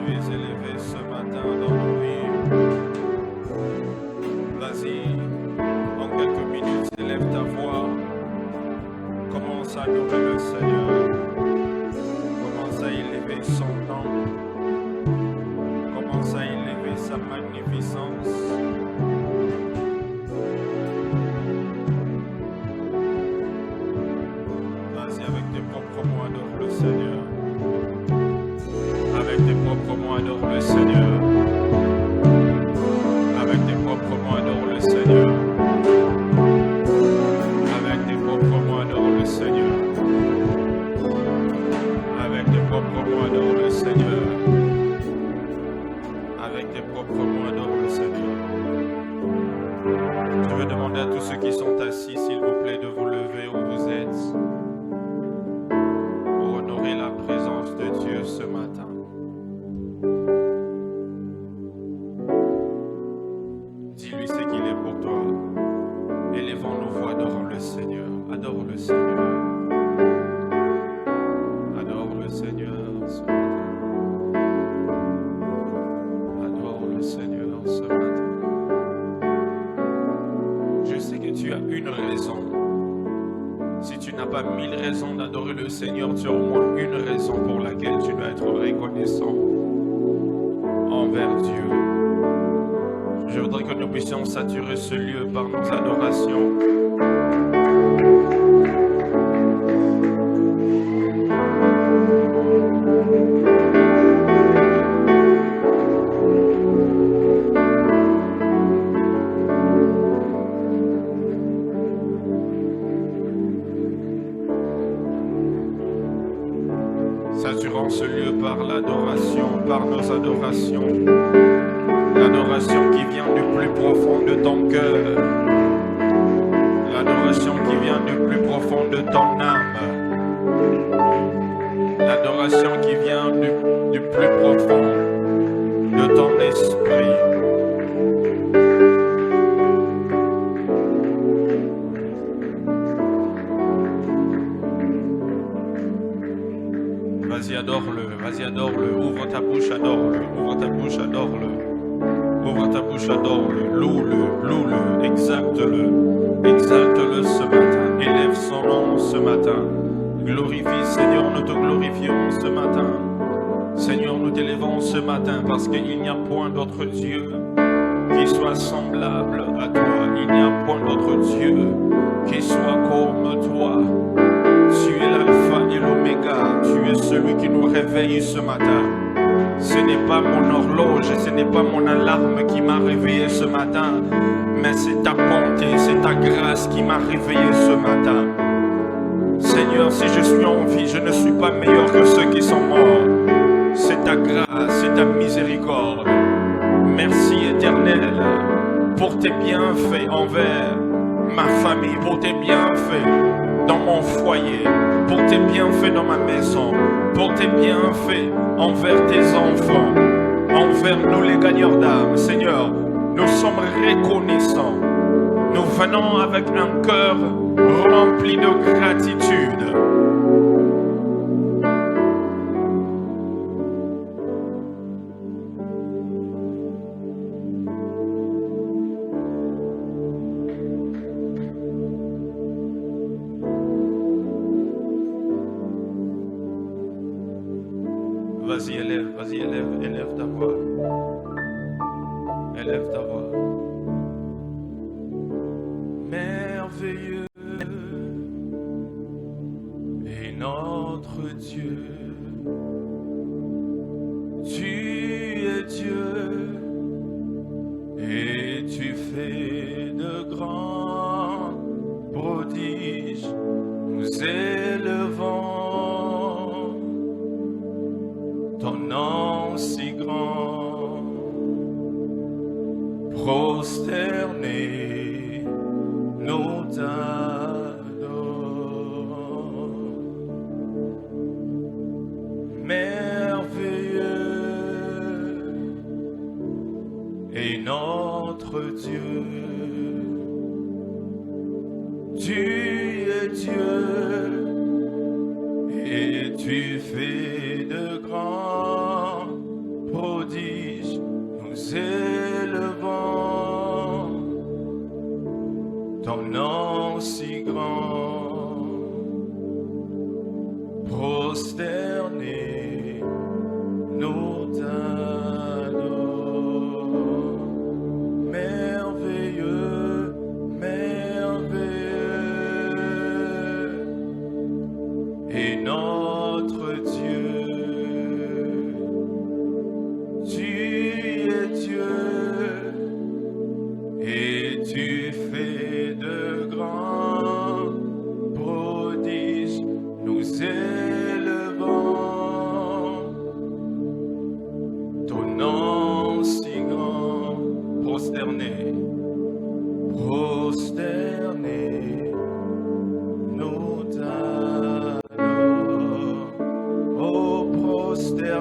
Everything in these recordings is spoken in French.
es élevé ce matin dans nos vies. Vas-y, en quelques minutes, élève ta voix. Commence à adorer le Seigneur. Commence à élever son nom. Commence à élever sa magnificence. Vas-y, avec tes propres mots, adore le Seigneur. Avec tes propres mots, adore le Seigneur. Avec tes propres mots, adore le Seigneur. Avec tes propres mots, adore le Seigneur. Avec tes propres mots, adore le Seigneur. Avec tes propres mots, adore le Seigneur. Je veux demander à tous ceux qui sont assis, s'il vous plaît, de vous lever où vous êtes pour honorer la présence de Dieu ce matin. Dis-lui ce qu'il est pour toi. Élevons nos voix, adorons le Seigneur. Adore le Seigneur. Adore le Seigneur ce matin. Adore le Seigneur ce matin. Je sais que tu as une raison. Si tu n'as pas 1000 raisons d'adorer le Seigneur, tu as au moins une raison pour laquelle tu dois être reconnaissant envers Dieu. Je voudrais que nous puissions saturer ce lieu par nos adorations. Saturons ce lieu par l'adoration, par nos adorations. L'adoration qui vient du plus profond de ton cœur. L'adoration qui vient du plus profond de ton âme. L'adoration qui vient du plus profond de ton esprit. Vas-y, adore-le, ouvre ta bouche, adore-le, ouvre ta bouche, adore-le. Ouvre ta bouche, adore-le, loue-le, exalte-le ce matin, élève son nom ce matin, glorifie, Seigneur, nous te glorifions ce matin, Seigneur, nous t'élevons ce matin parce qu'il n'y a point d'autre Dieu qui soit semblable à toi, il n'y a point d'autre Dieu qui soit comme toi, tu es l'alpha et l'oméga, tu es celui qui nous réveille ce matin. Ce n'est pas mon horloge, ce n'est pas mon alarme qui m'a réveillé ce matin, mais c'est ta bonté, c'est ta grâce qui m'a réveillé ce matin. Seigneur, si je suis en vie, je ne suis pas meilleur que ceux qui sont morts. C'est ta grâce, c'est ta miséricorde. Merci Éternel pour tes bienfaits envers ma famille, pour tes bienfaits dans mon foyer, pour tes bienfaits dans ma maison, pour tes bienfaits envers tes enfants, envers nous les gagneurs d'âme. Seigneur, nous sommes reconnaissants. Nous venons avec un cœur rempli de gratitude. Vas-y, élève ta voix. Élève ta voix. Merveilleux est notre Dieu. Tu es Dieu et tu fais de grands prodiges. Nous élevons ton nom si grand, prosterné, nous t'adorons. Merveilleux est notre Dieu. Tu es Dieu et tu fais de grands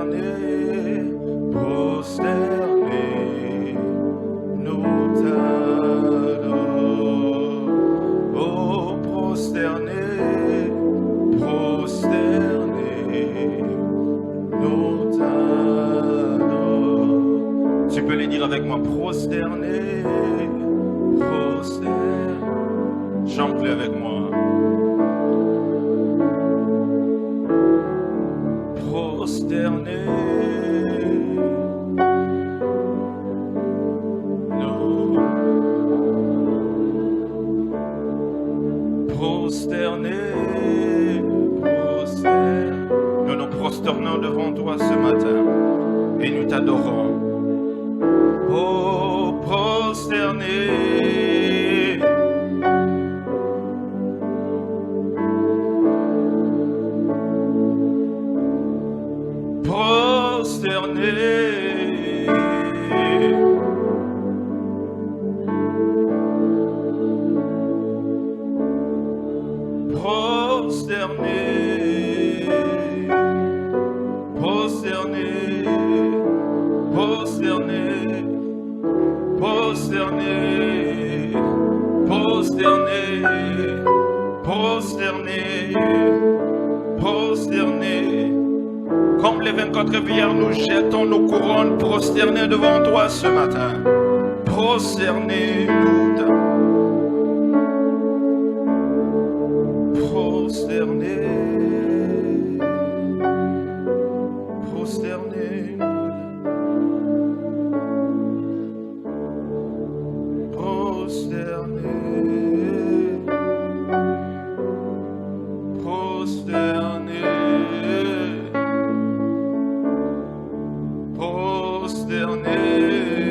prosterner, prosterner, nous t'adorons. Oh, prosterner, prosterner, nous t'adorons. Tu peux les dire avec moi, prosterner, prosterner. Chante-le avec moi. Prosterner, nous prosterner, nous nous prosternons devant toi ce matin et nous t'adorons. Oh, prosterner, prosterner, prosterner, prosterner, prosterner, prosterner, prosterner, prosterner, prosterner. Comme les 24 rivières, nous jetons nos couronnes prosternées devant toi ce matin. Prosterner, nous prosterner, prosterner, prosterner,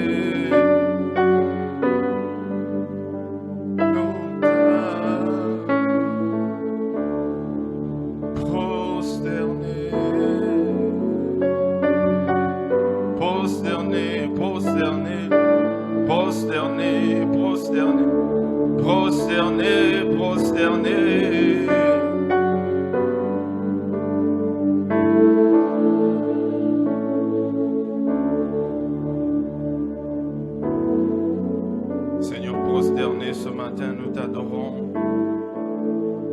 prosterner. Prosterner, prosterner, prosterner, prosterner. Seigneur, prosterner ce matin, nous t'adorons,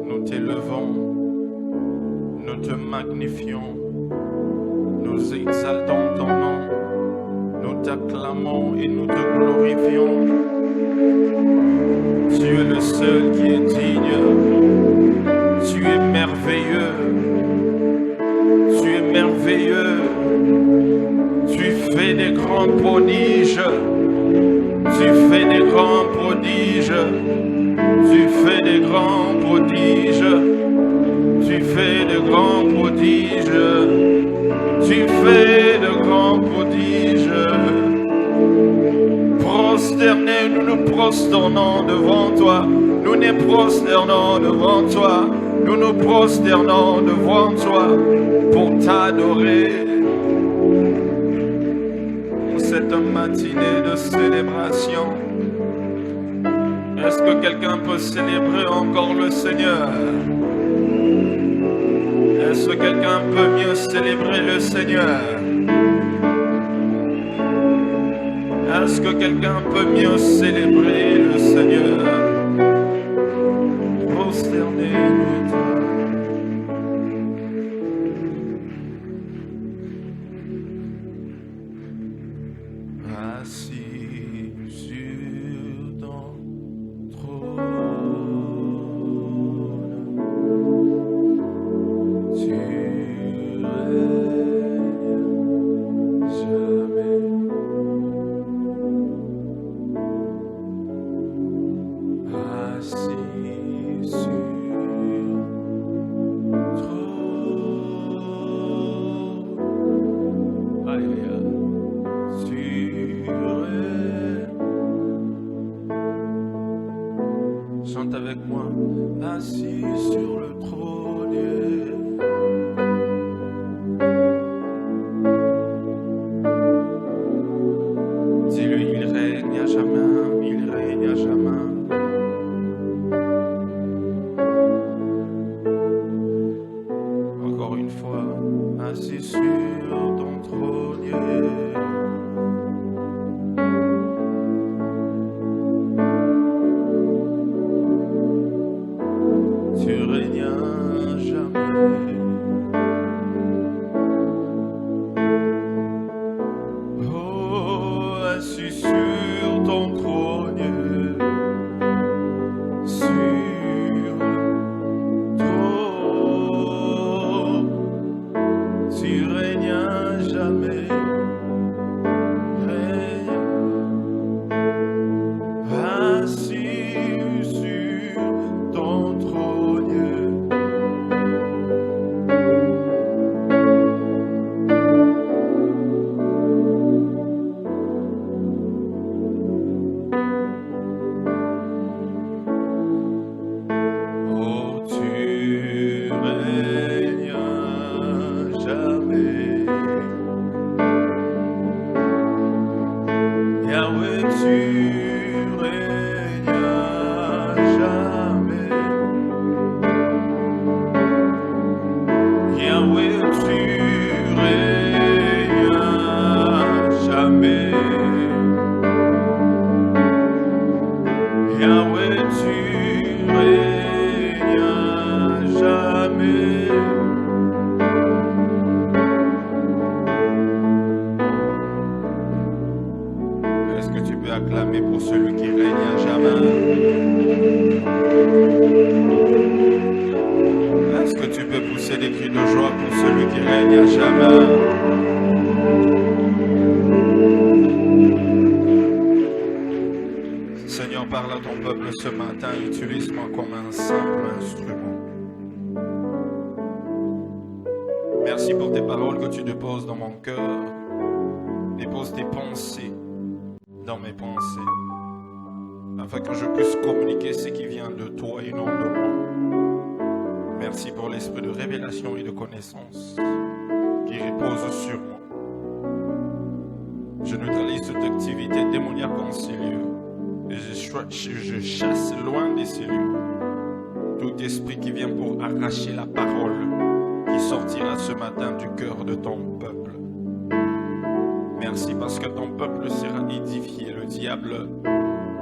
nous t'élevons, nous te magnifions, nous exaltons ton nom. Nous t'acclamons et nous te glorifions. Tu es le seul qui est digne. Tu es merveilleux. Tu es merveilleux. Tu fais des grands prodiges. Tu fais des grands prodiges. Tu fais des grands prodiges. Tu fais de grands prodiges. Tu fais de grands prodiges. Prosternés, nous nous prosternons devant toi. Nous nous prosternons devant toi. Nous nous prosternons devant toi pour t'adorer. Cette matinée de célébration. Est-ce que quelqu'un peut célébrer encore le Seigneur? Est-ce que quelqu'un peut mieux célébrer le Seigneur? Est-ce que quelqu'un peut mieux célébrer le Seigneur? Prosternez-vous. Assis sur ton trône, tu règnes jamais. Assis sur trône, Alléluia. Tu règnes. Chante avec moi. Assis sur le trône. Dis-lui, il règne à jamais, il règne à jamais. Encore une fois, assis sur ton acclamer pour celui qui règne à jamais. Est-ce que tu peux pousser des cris de joie pour celui qui règne à jamais? Seigneur, parle à ton peuple ce matin, utilise-moi comme un simple instrument. Merci pour tes paroles que tu déposes dans mon cœur. Dépose tes pensées dans mes pensées, afin que je puisse communiquer ce qui vient de toi et non de moi. Merci pour l'esprit de révélation et de connaissance qui repose sur moi. Je neutralise toute activité démoniaque en ces lieux et je chasse loin de ces lieux tout esprit qui vient pour arracher la parole qui sortira ce matin du cœur de ton peuple. Merci parce que ton peuple sera édifié, le diable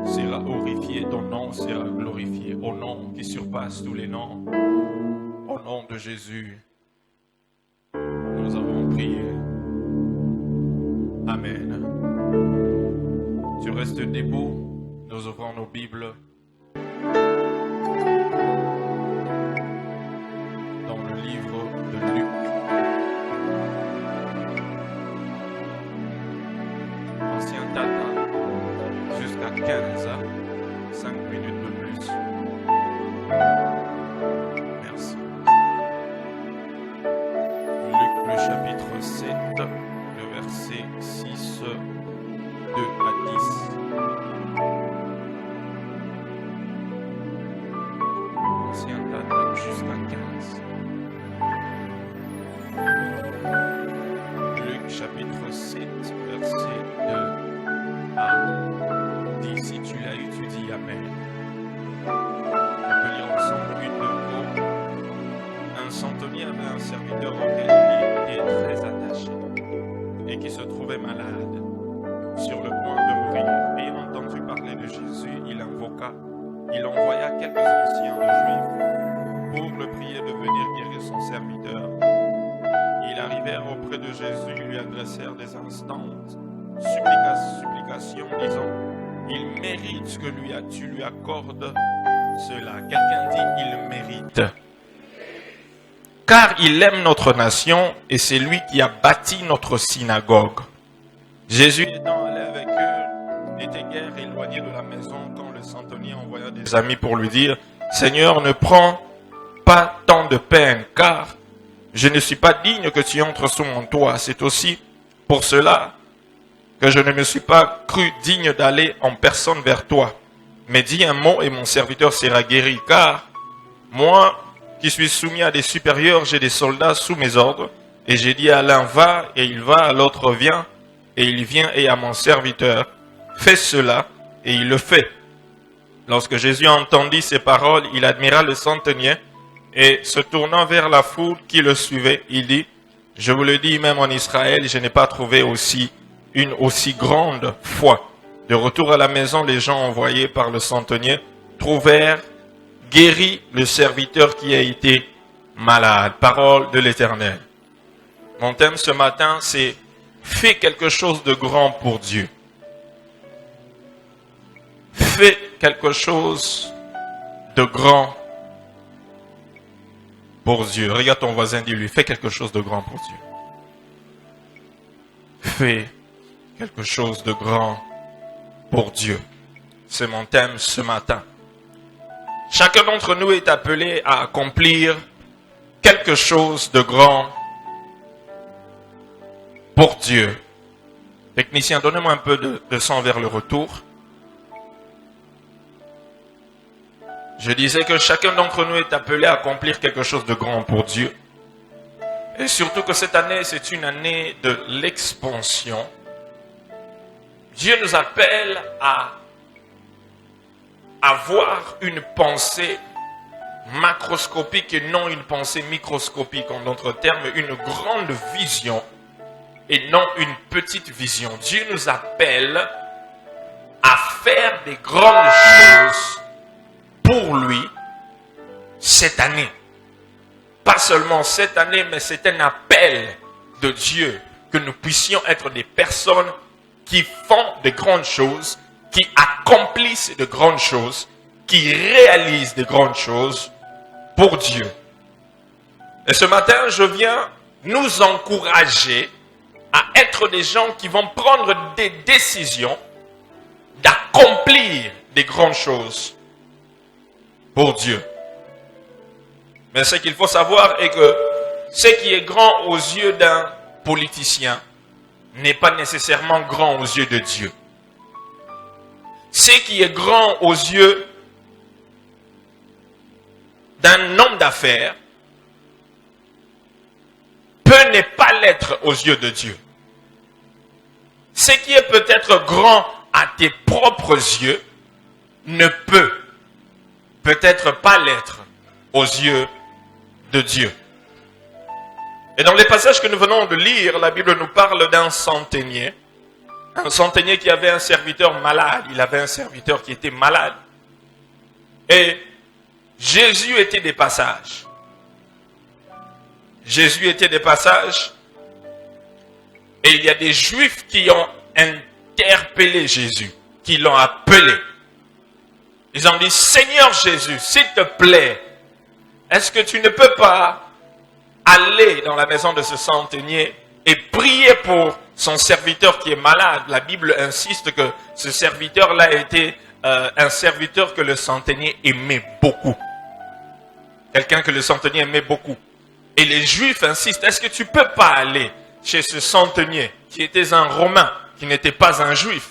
sera horrifié, ton nom sera glorifié, au nom qui surpasse tous les noms. Au nom de Jésus, nous avons prié. Amen. Tu restes debout, nous ouvrons nos Bibles dans le livre de Luc. Ancien Tata, jusqu'à 15 à 5 minutes de plus. Merci. Luc, le chapitre 7, le verset 6, 2 à 10. Ancien Tata, jusqu'à 15. Luc, chapitre 7, verset 2 à 10. Si tu l'as eu, tu dis Amen. On peut lire ensemble une de mots. Un centenier avait un serviteur auquel il était très attaché et qui se trouvait malade, sur le point de mourir. Ayant entendu parler de Jésus, il envoya quelques anciens Juifs pour le prier de venir guérir son serviteur. Ils arrivèrent auprès de Jésus, lui adressèrent des instantes supplications, disant: il mérite que tu lui accordes cela. Quelqu'un dit: il mérite. Car il aime notre nation et c'est lui qui a bâti notre synagogue. Jésus étant allé avec eux, n'était guère éloigné de la maison quand le centenier envoya des amis pour lui dire: Seigneur, ne prends pas tant de peine, car je ne suis pas digne que tu entres sous mon toit. C'est aussi pour cela que je ne me suis pas cru digne d'aller en personne vers toi. Mais dis un mot et mon serviteur sera guéri, car moi qui suis soumis à des supérieurs, j'ai des soldats sous mes ordres, et j'ai dit à l'un va, et il va, à l'autre viens, et il vient, et à mon serviteur fais cela, et il le fait. Lorsque Jésus entendit ces paroles, il admira le centenier, et se tournant vers la foule qui le suivait, il dit: je vous le dis, même en Israël, je n'ai pas trouvé une aussi grande foi. De retour à la maison, les gens envoyés par le centenier trouvèrent guéri le serviteur qui a été malade. Parole de l'Éternel. Mon thème ce matin, c'est « Fais quelque chose de grand pour Dieu ». Fais quelque chose de grand pour Dieu. Regarde ton voisin, dis-lui: fais quelque chose de grand pour Dieu. Fais quelque chose de grand pour Dieu. C'est mon thème ce matin. Chacun d'entre nous est appelé à accomplir quelque chose de grand pour Dieu. Technicien, donnez-moi un peu de sang vers le retour. Je disais que chacun d'entre nous est appelé à accomplir quelque chose de grand pour Dieu. Et surtout que cette année, c'est une année de l'expansion. Dieu nous appelle à avoir une pensée macroscopique et non une pensée microscopique. En d'autres termes, une grande vision et non une petite vision. Dieu nous appelle à faire des grandes choses pour lui cette année. Pas seulement cette année, mais c'est un appel de Dieu que nous puissions être des personnes qui font de grandes choses qui accomplissent de grandes choses, qui réalisent de grandes choses pour Dieu. Et ce matin, je viens nous encourager à être des gens qui vont prendre des décisions d'accomplir des grandes choses pour Dieu. Mais ce qu'il faut savoir est que ce qui est grand aux yeux d'un politicien n'est pas nécessairement grand aux yeux de Dieu. Ce qui est grand aux yeux d'un homme d'affaires peut ne pas l'être aux yeux de Dieu. Ce qui est peut-être grand à tes propres yeux ne peut-être pas l'être aux yeux de Dieu. Et dans les passages que nous venons de lire, la Bible nous parle d'un centenier. Un centenier qui avait un serviteur malade. Il avait un serviteur qui était malade. Et Jésus était des passages. Jésus était des passages. Et il y a des Juifs qui ont interpellé Jésus, qui l'ont appelé. Ils ont dit, Seigneur Jésus, s'il te plaît, est-ce que tu ne peux pas aller dans la maison de ce centenier et prier pour son serviteur qui est malade? La Bible insiste que ce serviteur-là était un serviteur que le centenier aimait beaucoup. Quelqu'un que le centenier aimait beaucoup. Et les Juifs insistent, est-ce que tu ne peux pas aller chez ce centenier qui était un Romain, qui n'était pas un Juif?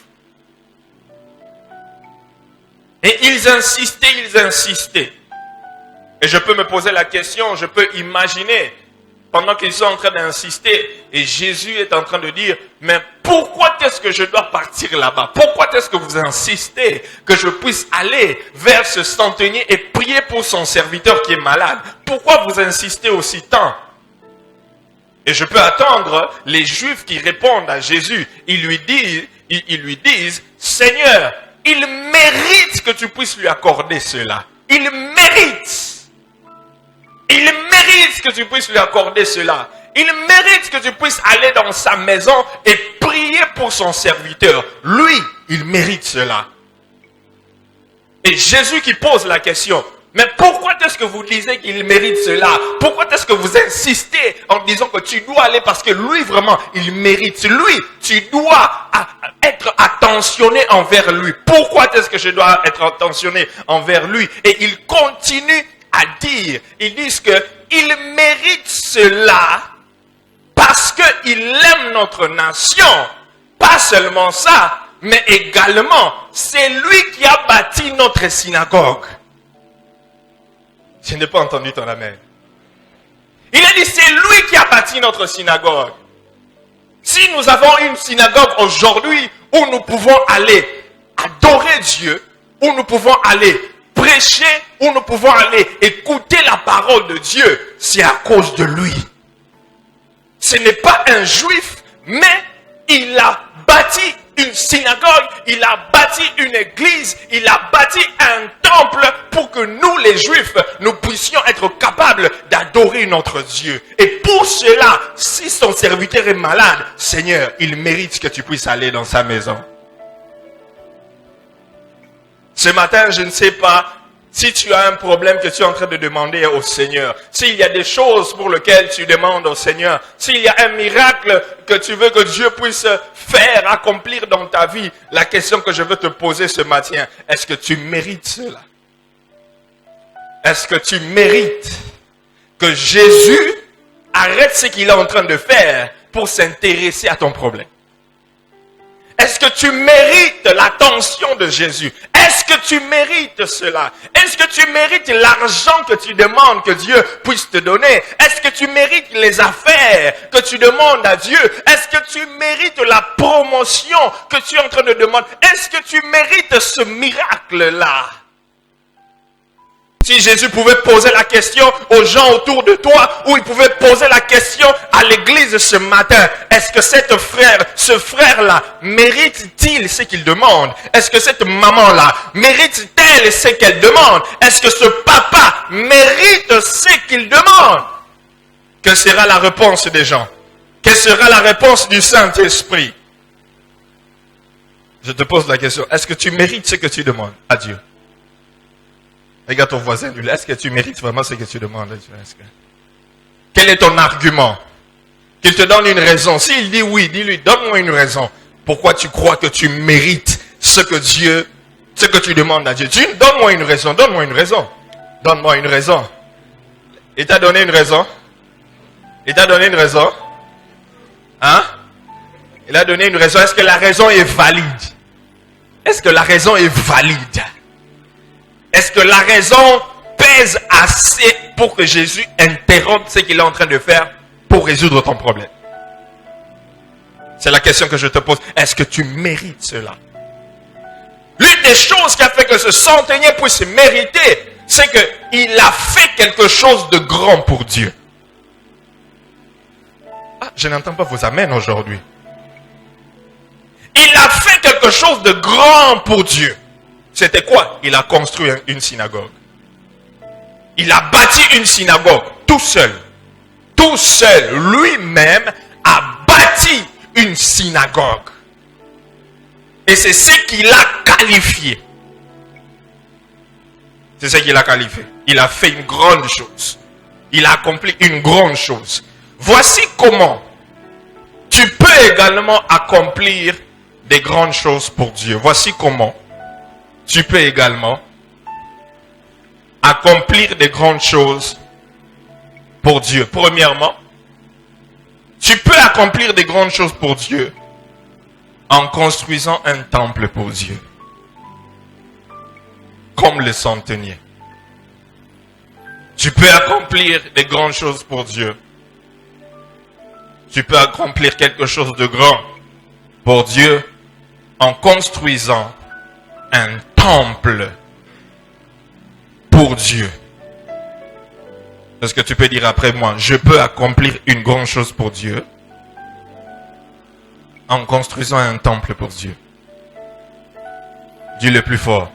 Et ils insistaient. Et je peux me poser la question, je peux imaginer, pendant qu'ils sont en train d'insister, et Jésus est en train de dire, mais pourquoi est-ce que je dois partir là-bas? Pourquoi est-ce que vous insistez que je puisse aller vers ce centenier et prier pour son serviteur qui est malade? Pourquoi vous insistez aussi tant? Et je peux attendre les Juifs qui répondent à Jésus. Ils lui disent, Seigneur, il mérite que tu puisses lui accorder cela. Il mérite. Il mérite que tu puisses lui accorder cela. Il mérite que tu puisses aller dans sa maison et prier pour son serviteur. Lui, il mérite cela. Et Jésus qui pose la question, mais pourquoi est-ce que vous disiez qu'il mérite cela? Pourquoi est-ce que vous insistez en disant que tu dois aller parce que lui vraiment, il mérite. Lui, tu dois être attentionné envers lui. Pourquoi est-ce que je dois être attentionné envers lui? Et il continue à dire, ils disent qu'il mérite cela parce qu'il aime notre nation. Pas seulement ça, mais également, c'est lui qui a bâti notre synagogue. Je n'ai pas entendu ton amen. Il a dit, c'est lui qui a bâti notre synagogue. Si nous avons une synagogue aujourd'hui où nous pouvons aller adorer Dieu, où nous pouvons aller prêcher, où nous pouvons aller écouter la parole de Dieu, c'est à cause de lui. Ce n'est pas un juif, mais il a bâti une synagogue, il a bâti une église, il a bâti un temple pour que nous les juifs, nous puissions être capables d'adorer notre Dieu. Et pour cela, si son serviteur est malade, Seigneur, il mérite que tu puisses aller dans sa maison. Ce matin, je ne sais pas si tu as un problème que tu es en train de demander au Seigneur, s'il y a des choses pour lesquelles tu demandes au Seigneur, s'il y a un miracle que tu veux que Dieu puisse faire, accomplir dans ta vie, la question que je veux te poser ce matin, est-ce que tu mérites cela? Est-ce que tu mérites que Jésus arrête ce qu'il est en train de faire pour s'intéresser à ton problème? Est-ce que tu mérites l'attention de Jésus? Est-ce que tu mérites cela? Est-ce que tu mérites l'argent que tu demandes que Dieu puisse te donner? Est-ce que tu mérites les affaires que tu demandes à Dieu? Est-ce que tu mérites la promotion que tu es en train de demander? Est-ce que tu mérites ce miracle-là? Si Jésus pouvait poser la question aux gens autour de toi, ou il pouvait poser la question à l'église ce matin, est-ce que ce frère-là, mérite-t-il ce qu'il demande? Est-ce que cette maman-là, mérite-t-elle ce qu'elle demande? Est-ce que ce papa mérite ce qu'il demande? Que sera la réponse des gens? Quelle sera la réponse du Saint-Esprit? Je te pose la question. Est-ce que tu mérites ce que tu demandes à Dieu? Regarde ton voisin. Est-ce que tu mérites vraiment ce que tu demandes à Dieu? Quel est ton argument? Qu'il te donne une raison. S'il dit oui, dis-lui, donne-moi une raison. Pourquoi tu crois que tu mérites ce que tu demandes à Dieu? Donne-moi une raison, donne-moi une raison. Donne-moi une raison. Il t'a donné une raison? Il t'a donné une raison? Hein? Il a donné une raison. Est-ce que la raison est valide? Est-ce que la raison est valide? Est-ce que la raison pèse assez pour que Jésus interrompe ce qu'il est en train de faire pour résoudre ton problème? C'est la question que je te pose. Est-ce que tu mérites cela? L'une des choses qui a fait que ce centenier puisse mériter, c'est qu'il a fait quelque chose de grand pour Dieu. Ah, je n'entends pas vos amens aujourd'hui. Il a fait quelque chose de grand pour Dieu. C'était quoi? Il a construit une synagogue. Il a bâti une synagogue tout seul. Tout seul, lui-même a bâti une synagogue. Et c'est ce qu'il a qualifié. C'est ce qu'il a qualifié. Il a fait une grande chose. Il a accompli une grande chose. Voici comment tu peux également accomplir des grandes choses pour Dieu. Voici comment tu peux également accomplir des grandes choses pour Dieu. Premièrement, tu peux accomplir des grandes choses pour Dieu en construisant un temple pour Dieu. Comme le centenier. Tu peux accomplir des grandes choses pour Dieu. Tu peux accomplir quelque chose de grand pour Dieu en construisant un temple pour Dieu. Est-ce que tu peux dire après moi, je peux accomplir une grande chose pour Dieu en construisant un temple pour Dieu? Dis le plus fort.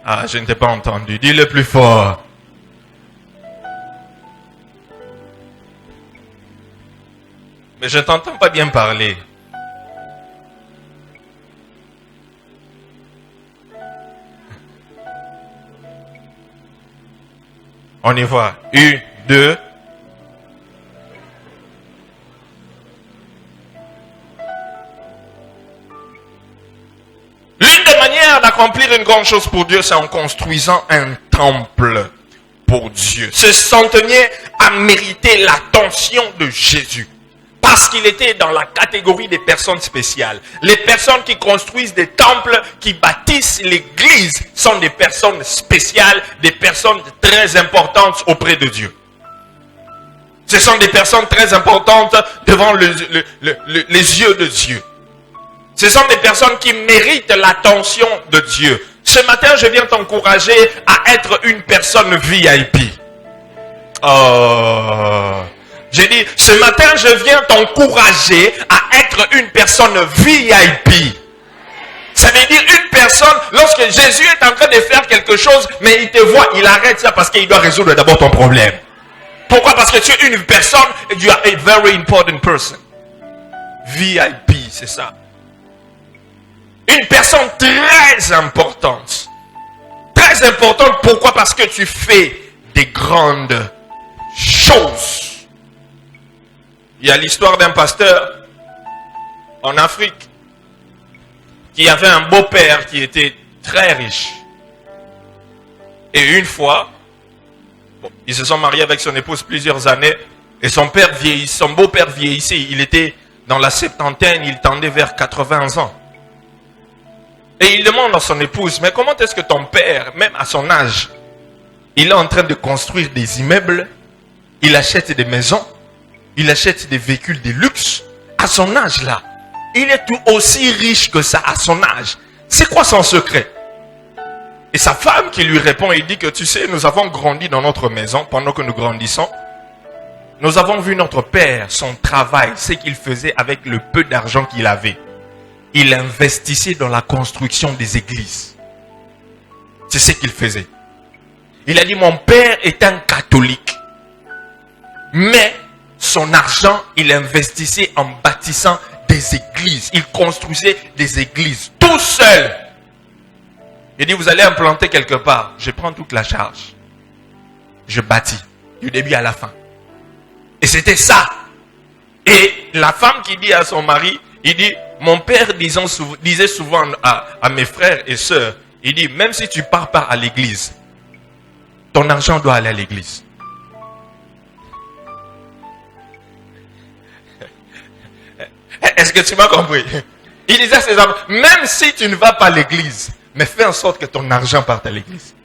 Ah, je ne t'ai pas entendu. Dis le plus fort. Mais je ne t'entends pas bien parler. On y va. 1, 2. L'une des manières d'accomplir une grande chose pour Dieu, c'est en construisant un temple pour Dieu. Ce centenier a mérité l'attention de Jésus. Parce qu'il était dans la catégorie des personnes spéciales. Les personnes qui construisent des temples, qui bâtissent l'église, sont des personnes spéciales, des personnes très importantes auprès de Dieu. Ce sont des personnes très importantes devant les yeux de Dieu. Ce sont des personnes qui méritent l'attention de Dieu. Ce matin, je viens t'encourager à être une personne VIP. J'ai dit, ce matin, je viens t'encourager à être une personne VIP. Ça veut dire une personne, lorsque Jésus est en train de faire quelque chose, mais il te voit, il arrête ça parce qu'il doit résoudre d'abord ton problème. Pourquoi? Parce que tu es une personne, you are a very important person. VIP, c'est ça. Une personne très importante. Très importante, pourquoi? Parce que tu fais des grandes choses. Il y a l'histoire d'un pasteur en Afrique qui avait un beau-père qui était très riche. Et une fois, ils se sont mariés avec son épouse plusieurs années et son beau-père vieillissait. Il était dans la septantaine, il tendait vers 80 ans. Et il demande à son épouse, mais comment est-ce que ton père, même à son âge, il est en train de construire des immeubles, il achète des maisons, il achète des véhicules de luxe à son âge là. Il est tout aussi riche que ça à son âge. C'est quoi son secret? Et sa femme qui lui répond, il dit que tu sais, nous avons grandi dans notre maison pendant que nous grandissons. Nous avons vu notre père, son travail, ce qu'il faisait avec le peu d'argent qu'il avait. Il investissait dans la construction des églises. C'est ce qu'il faisait. Il a dit, mon père est un catholique. Mais son argent, il investissait en bâtissant des églises. Il construisait des églises tout seul. Il dit, vous allez implanter quelque part. Je prends toute la charge. Je bâtis du début à la fin. Et c'était ça. Et la femme qui dit à son mari, il dit, mon père disait souvent à mes frères et sœurs, il dit, même si tu pars pas à l'église, ton argent doit aller à l'église. Est-ce que tu m'as compris? Il disait à ses enfants, même si tu ne vas pas à l'église, mais fais en sorte que ton argent parte à l'église.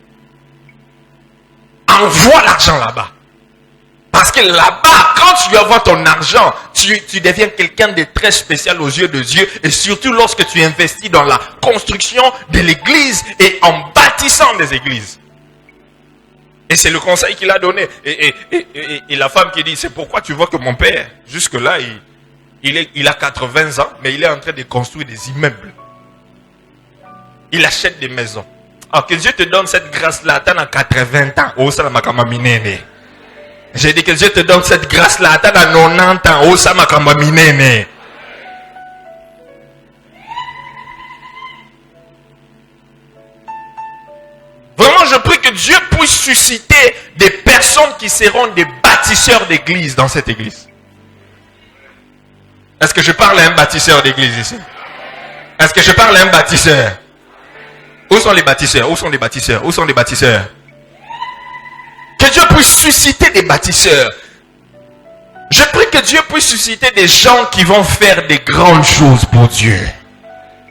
Envoie l'argent là-bas. Parce que là-bas, quand tu envoies ton argent, tu deviens quelqu'un de très spécial aux yeux de Dieu. Et surtout lorsque tu investis dans la construction de l'église et en bâtissant des églises. Et c'est le conseil qu'il a donné. Et la femme qui dit, c'est pourquoi tu vois que mon père, jusque-là, il a 80 ans, mais il est en train de construire des immeubles. Il achète des maisons. Alors que Dieu te donne cette grâce-là, tu as 80 ans. Oh, ça m'a minene. J'ai dit que Dieu te donne cette grâce-là, tu as 90 ans. Oh, ça m'a minene. Vraiment, je prie que Dieu puisse susciter des personnes qui seront des bâtisseurs d'église dans cette église. Est-ce que je parle à un bâtisseur d'église ici? Est-ce que je parle à un bâtisseur? Où sont les bâtisseurs? Où sont les bâtisseurs? Où sont les bâtisseurs? Que Dieu puisse susciter des bâtisseurs. Je prie que Dieu puisse susciter des gens qui vont faire des grandes choses pour Dieu.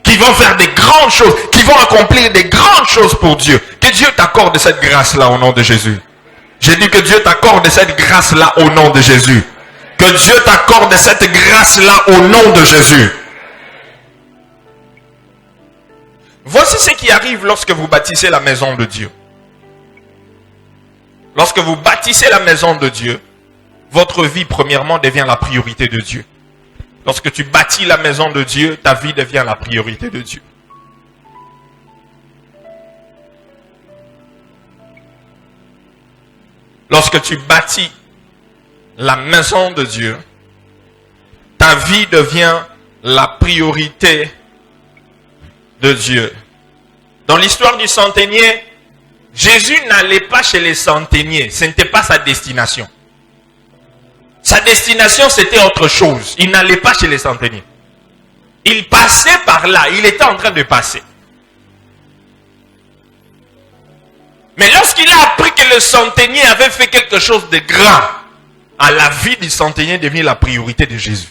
Qui vont faire des grandes choses. Qui vont accomplir des grandes choses pour Dieu. Que Dieu t'accorde cette grâce-là au nom de Jésus. J'ai dit que Dieu t'accorde cette grâce-là au nom de Jésus. Que Dieu t'accorde cette grâce-là au nom de Jésus. Voici ce qui arrive lorsque vous bâtissez la maison de Dieu. Lorsque vous bâtissez la maison de Dieu, votre vie, premièrement, devient la priorité de Dieu. Lorsque tu bâtis la maison de Dieu, ta vie devient la priorité de Dieu. Lorsque tu bâtis la maison de Dieu, ta vie devient la priorité de Dieu. Dans l'histoire du centenier, Jésus n'allait pas chez les centeniers. Ce n'était pas sa destination. Sa destination, c'était autre chose. Il n'allait pas chez les centeniers. Il passait par là. Il était en train de passer. Mais lorsqu'il a appris que le centenier avait fait quelque chose de grand, à la vie du centenier est devenue la priorité de Jésus.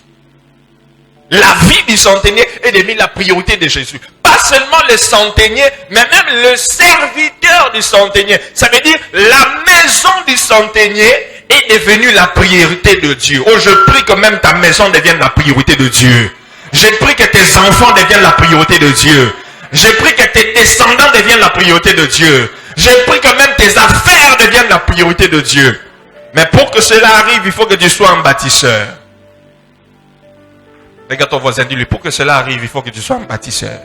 La vie du centenier est devenue la priorité de Jésus. Pas seulement le centenier, mais même le serviteur du centenier. Ça veut dire la maison du centenier est devenue la priorité de Dieu. Oh, je prie que même ta maison devienne la priorité de Dieu. Je prie que tes enfants deviennent la priorité de Dieu. Je prie que tes descendants deviennent la priorité de Dieu. Je prie que même tes affaires deviennent la priorité de Dieu. Mais pour que cela arrive, il faut que tu sois un bâtisseur. Regarde ton voisin, dis-lui, pour que cela arrive, il faut que tu sois un bâtisseur.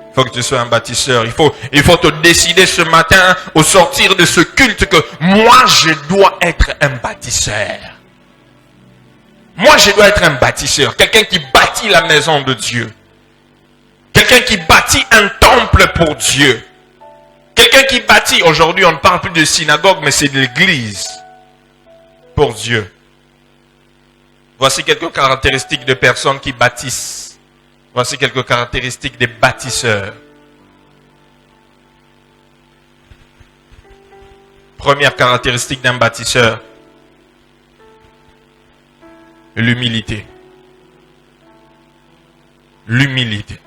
Il faut que tu sois un bâtisseur. Il faut te décider ce matin, au sortir de ce culte, que moi, je dois être un bâtisseur. Moi, je dois être un bâtisseur. Quelqu'un qui bâtit la maison de Dieu. Quelqu'un qui bâtit un temple pour Dieu. Quelqu'un qui bâtit, aujourd'hui on ne parle plus de synagogue, mais c'est de l'église pour Dieu. Voici quelques caractéristiques de personnes qui bâtissent. Voici quelques caractéristiques des bâtisseurs. Première caractéristique d'un bâtisseur, l'humilité. L'humilité.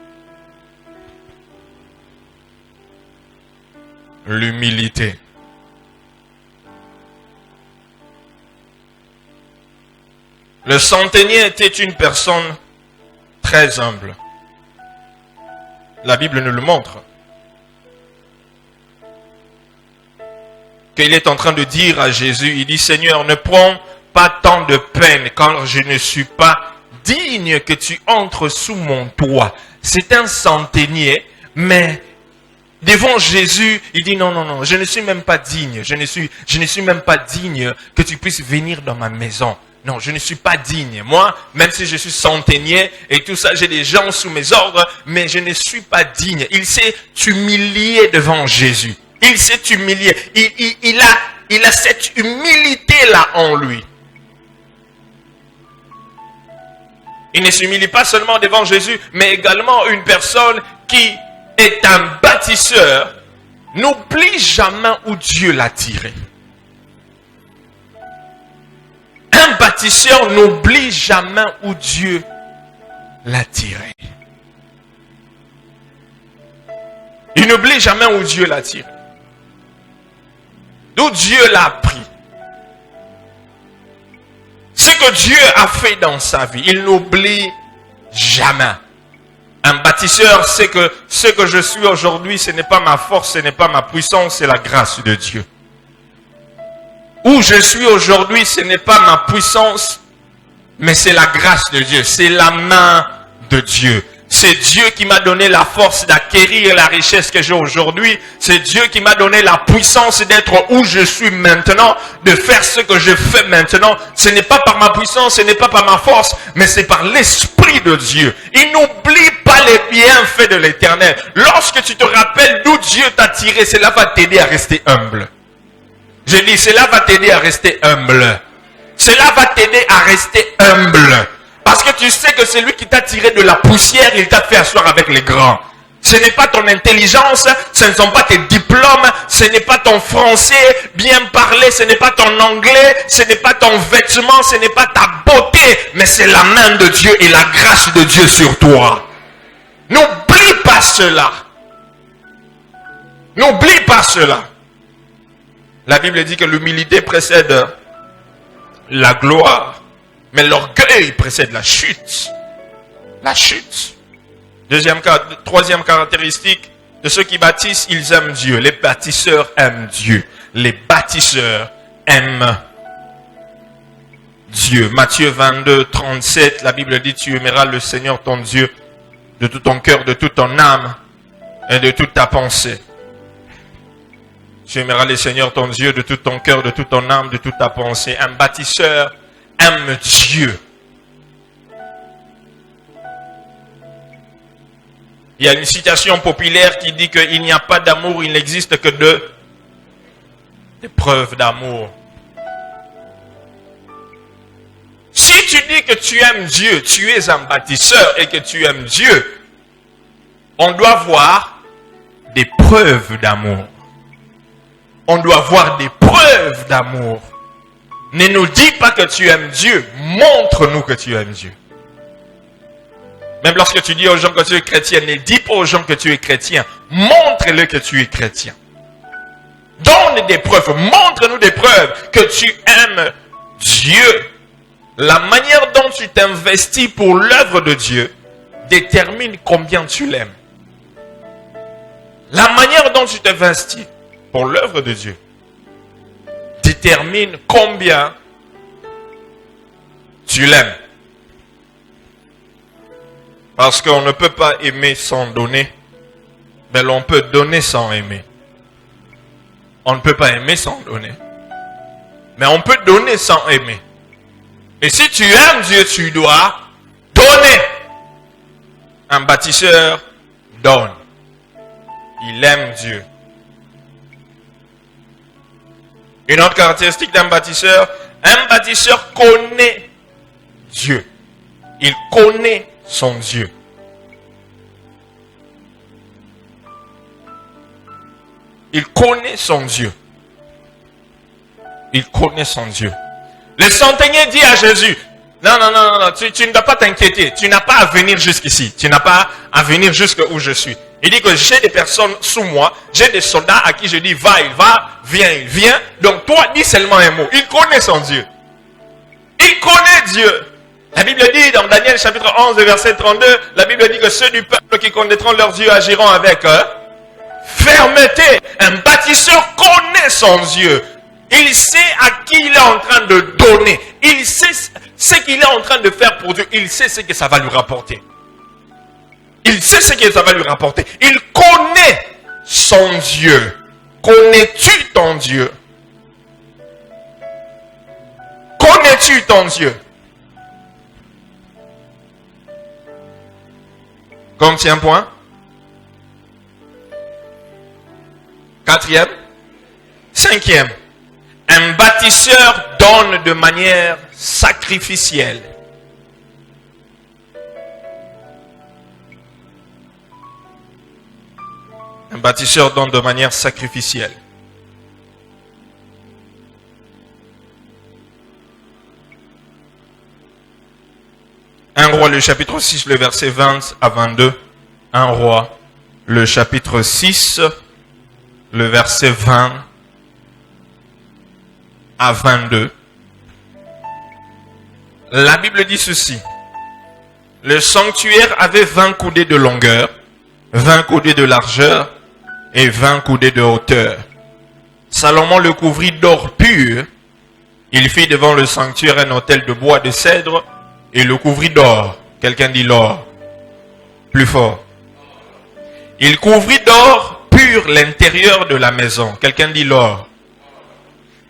L'humilité. Le centenier était une personne très humble. La Bible nous le montre. Qu'il est en train de dire à Jésus, il dit, Seigneur, ne prends pas tant de peine quand je ne suis pas digne que tu entres sous mon toit. C'est un centenier, mais devant Jésus, il dit non, je ne suis même pas digne. Je ne suis même pas digne que tu puisses venir dans ma maison. Non, je ne suis pas digne. Moi, même si je suis centenier et tout ça, j'ai des gens sous mes ordres, mais je ne suis pas digne. Il s'est humilié devant Jésus. Il s'est humilié. Il a cette humilité-là en lui. Il ne s'humilie pas seulement devant Jésus, mais également une personne qui est un bâtisseur n'oublie jamais où Dieu l'a tiré. Un bâtisseur n'oublie jamais où Dieu l'a tiré. Il n'oublie jamais où Dieu l'a tiré. D'où Dieu l'a pris. Ce que Dieu a fait dans sa vie, il n'oublie jamais. Un bâtisseur sait que ce que je suis aujourd'hui, ce n'est pas ma force, ce n'est pas ma puissance, c'est la grâce de Dieu. Où je suis aujourd'hui, ce n'est pas ma puissance, mais c'est la grâce de Dieu, c'est la main de Dieu. C'est Dieu qui m'a donné la force d'acquérir la richesse que j'ai aujourd'hui. C'est Dieu qui m'a donné la puissance d'être où je suis maintenant, de faire ce que je fais maintenant. Ce n'est pas par ma puissance, ce n'est pas par ma force, mais c'est par l'Esprit de Dieu. Il n'oublie pas les bienfaits de l'Éternel. Lorsque tu te rappelles d'où Dieu t'a tiré, cela va t'aider à rester humble. Je dis, cela va t'aider à rester humble. Cela va t'aider à rester humble. Parce que tu sais que c'est lui qui t'a tiré de la poussière, il t'a fait asseoir avec les grands. Ce n'est pas ton intelligence, ce ne sont pas tes diplômes, ce n'est pas ton français bien parlé, ce n'est pas ton anglais, ce n'est pas ton vêtement, ce n'est pas ta beauté, mais c'est la main de Dieu et la grâce de Dieu sur toi. N'oublie pas cela. N'oublie pas cela. La Bible dit que l'humilité précède la gloire. Mais l'orgueil précède la chute. La chute. Troisième caractéristique de ceux qui bâtissent, ils aiment Dieu. Les bâtisseurs aiment Dieu. Les bâtisseurs aiment Dieu. Matthieu 22, 37, la Bible dit, tu aimeras le Seigneur ton Dieu de tout ton cœur, de toute ton âme et de toute ta pensée. Tu aimeras le Seigneur ton Dieu de tout ton cœur, de toute ton âme, de toute ta pensée. Un bâtisseur aime Dieu. Il y a une citation populaire qui dit qu'il n'y a pas d'amour, il n'existe que des preuves d'amour. Si tu dis que tu aimes Dieu, tu es un bâtisseur et que tu aimes Dieu, on doit voir des preuves d'amour. On doit voir des preuves d'amour. Ne nous dis pas que tu aimes Dieu. Montre-nous que tu aimes Dieu. Même lorsque tu dis aux gens que tu es chrétien, ne dis pas aux gens que tu es chrétien. Montre-le que tu es chrétien. Donne des preuves. Montre-nous des preuves que tu aimes Dieu. La manière dont tu t'investis pour l'œuvre de Dieu détermine combien tu l'aimes. La manière dont tu t'investis pour l'œuvre de Dieu détermine combien tu l'aimes. Parce qu'on ne peut pas aimer sans donner, mais l'on peut donner sans aimer. On ne peut pas aimer sans donner, mais on peut donner sans aimer. Et si tu aimes Dieu, tu dois donner. Un bâtisseur donne. Il aime Dieu. Une autre caractéristique d'un bâtisseur connaît Dieu. Il connaît son Dieu. Il connaît son Dieu. Il connaît son Dieu. Le centenier dit à Jésus, non, tu ne dois pas t'inquiéter. Tu n'as pas à venir jusqu'ici. Tu n'as pas à venir jusqu'où je suis. Il dit que j'ai des personnes sous moi, j'ai des soldats à qui je dis, va, il va, viens, il vient. Donc toi, dis seulement un mot. Il connaît son Dieu. Il connaît Dieu. La Bible dit dans Daniel chapitre 11, verset 32, la Bible dit que ceux du peuple qui connaîtront leur Dieu agiront avec fermeté. Un bâtisseur connaît son Dieu. Il sait à qui il est en train de donner. Il sait ce qu'il est en train de faire pour Dieu. Il sait ce que ça va lui rapporter. Il sait ce que ça va lui rapporter. Il connaît son Dieu? Connais-tu ton Dieu? Connais-tu ton Dieu? Combien de points? Quatrième. Cinquième. Un bâtisseur donne de manière sacrificielle. Un bâtisseur donne de manière sacrificielle. Un roi, le chapitre 6, le verset 20 à 22. Un roi, le chapitre 6, le verset 20 à 22. La Bible dit ceci. Le sanctuaire avait 20 coudées de longueur, 20 coudées de largeur et 20 coudées de hauteur. Salomon le couvrit d'or pur. Il fit devant le sanctuaire un autel de bois de cèdre et le couvrit d'or. Quelqu'un dit l'or. Plus fort. Il couvrit d'or pur l'intérieur de la maison. Quelqu'un dit l'or.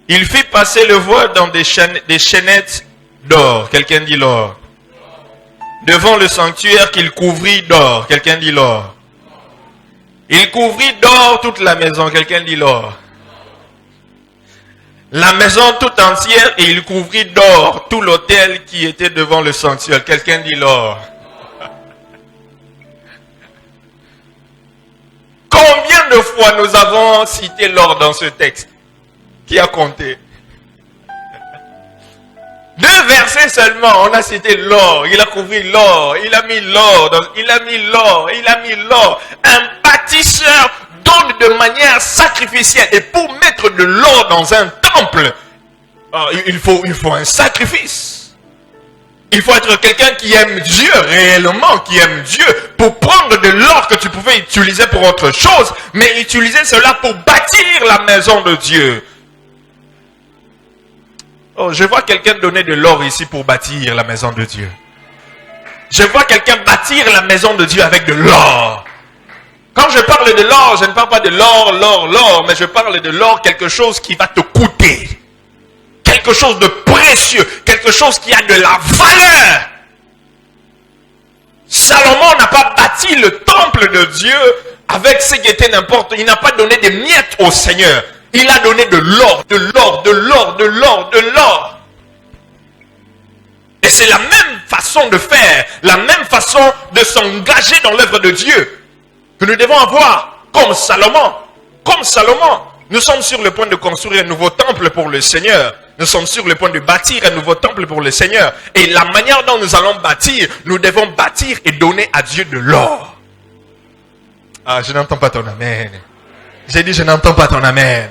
Il fit passer le voile dans des chaînettes d'or. Quelqu'un dit l'or. Devant le sanctuaire qu'il couvrit d'or. Quelqu'un dit l'or. Il couvrit d'or toute la maison. Quelqu'un dit l'or. La maison toute entière et il couvrit d'or tout l'autel qui était devant le sanctuaire. Quelqu'un dit l'or. Combien de fois nous avons cité l'or dans ce texte? Qui a compté? 2 versets seulement, on a cité l'or. Il a couvert l'or, il a mis l'or, il a mis l'or, il a mis l'or. Un bâtisseur donne de manière sacrificielle. Et pour mettre de l'or dans un temple, il faut un sacrifice. Il faut être quelqu'un qui aime Dieu, réellement qui aime Dieu, pour prendre de l'or que tu pouvais utiliser pour autre chose, mais utiliser cela pour bâtir la maison de Dieu. Oh, je vois quelqu'un donner de l'or ici pour bâtir la maison de Dieu. Je vois quelqu'un bâtir la maison de Dieu avec de l'or. Quand je parle de l'or, je ne parle pas de l'or, mais je parle de l'or, quelque chose qui va te coûter. Quelque chose de précieux, quelque chose qui a de la valeur. Salomon n'a pas bâti le temple de Dieu avec ce qui était n'importe. Il n'a pas donné des miettes au Seigneur. Il a donné de l'or, de l'or, de l'or, de l'or, de l'or. Et c'est la même façon de faire, la même façon de s'engager dans l'œuvre de Dieu que nous devons avoir comme Salomon. Comme Salomon, nous sommes sur le point de construire un nouveau temple pour le Seigneur. Nous sommes sur le point de bâtir un nouveau temple pour le Seigneur. Et la manière dont nous allons bâtir, nous devons bâtir et donner à Dieu de l'or. Ah, je n'entends pas ton amen. J'ai dit, je n'entends pas ton amen.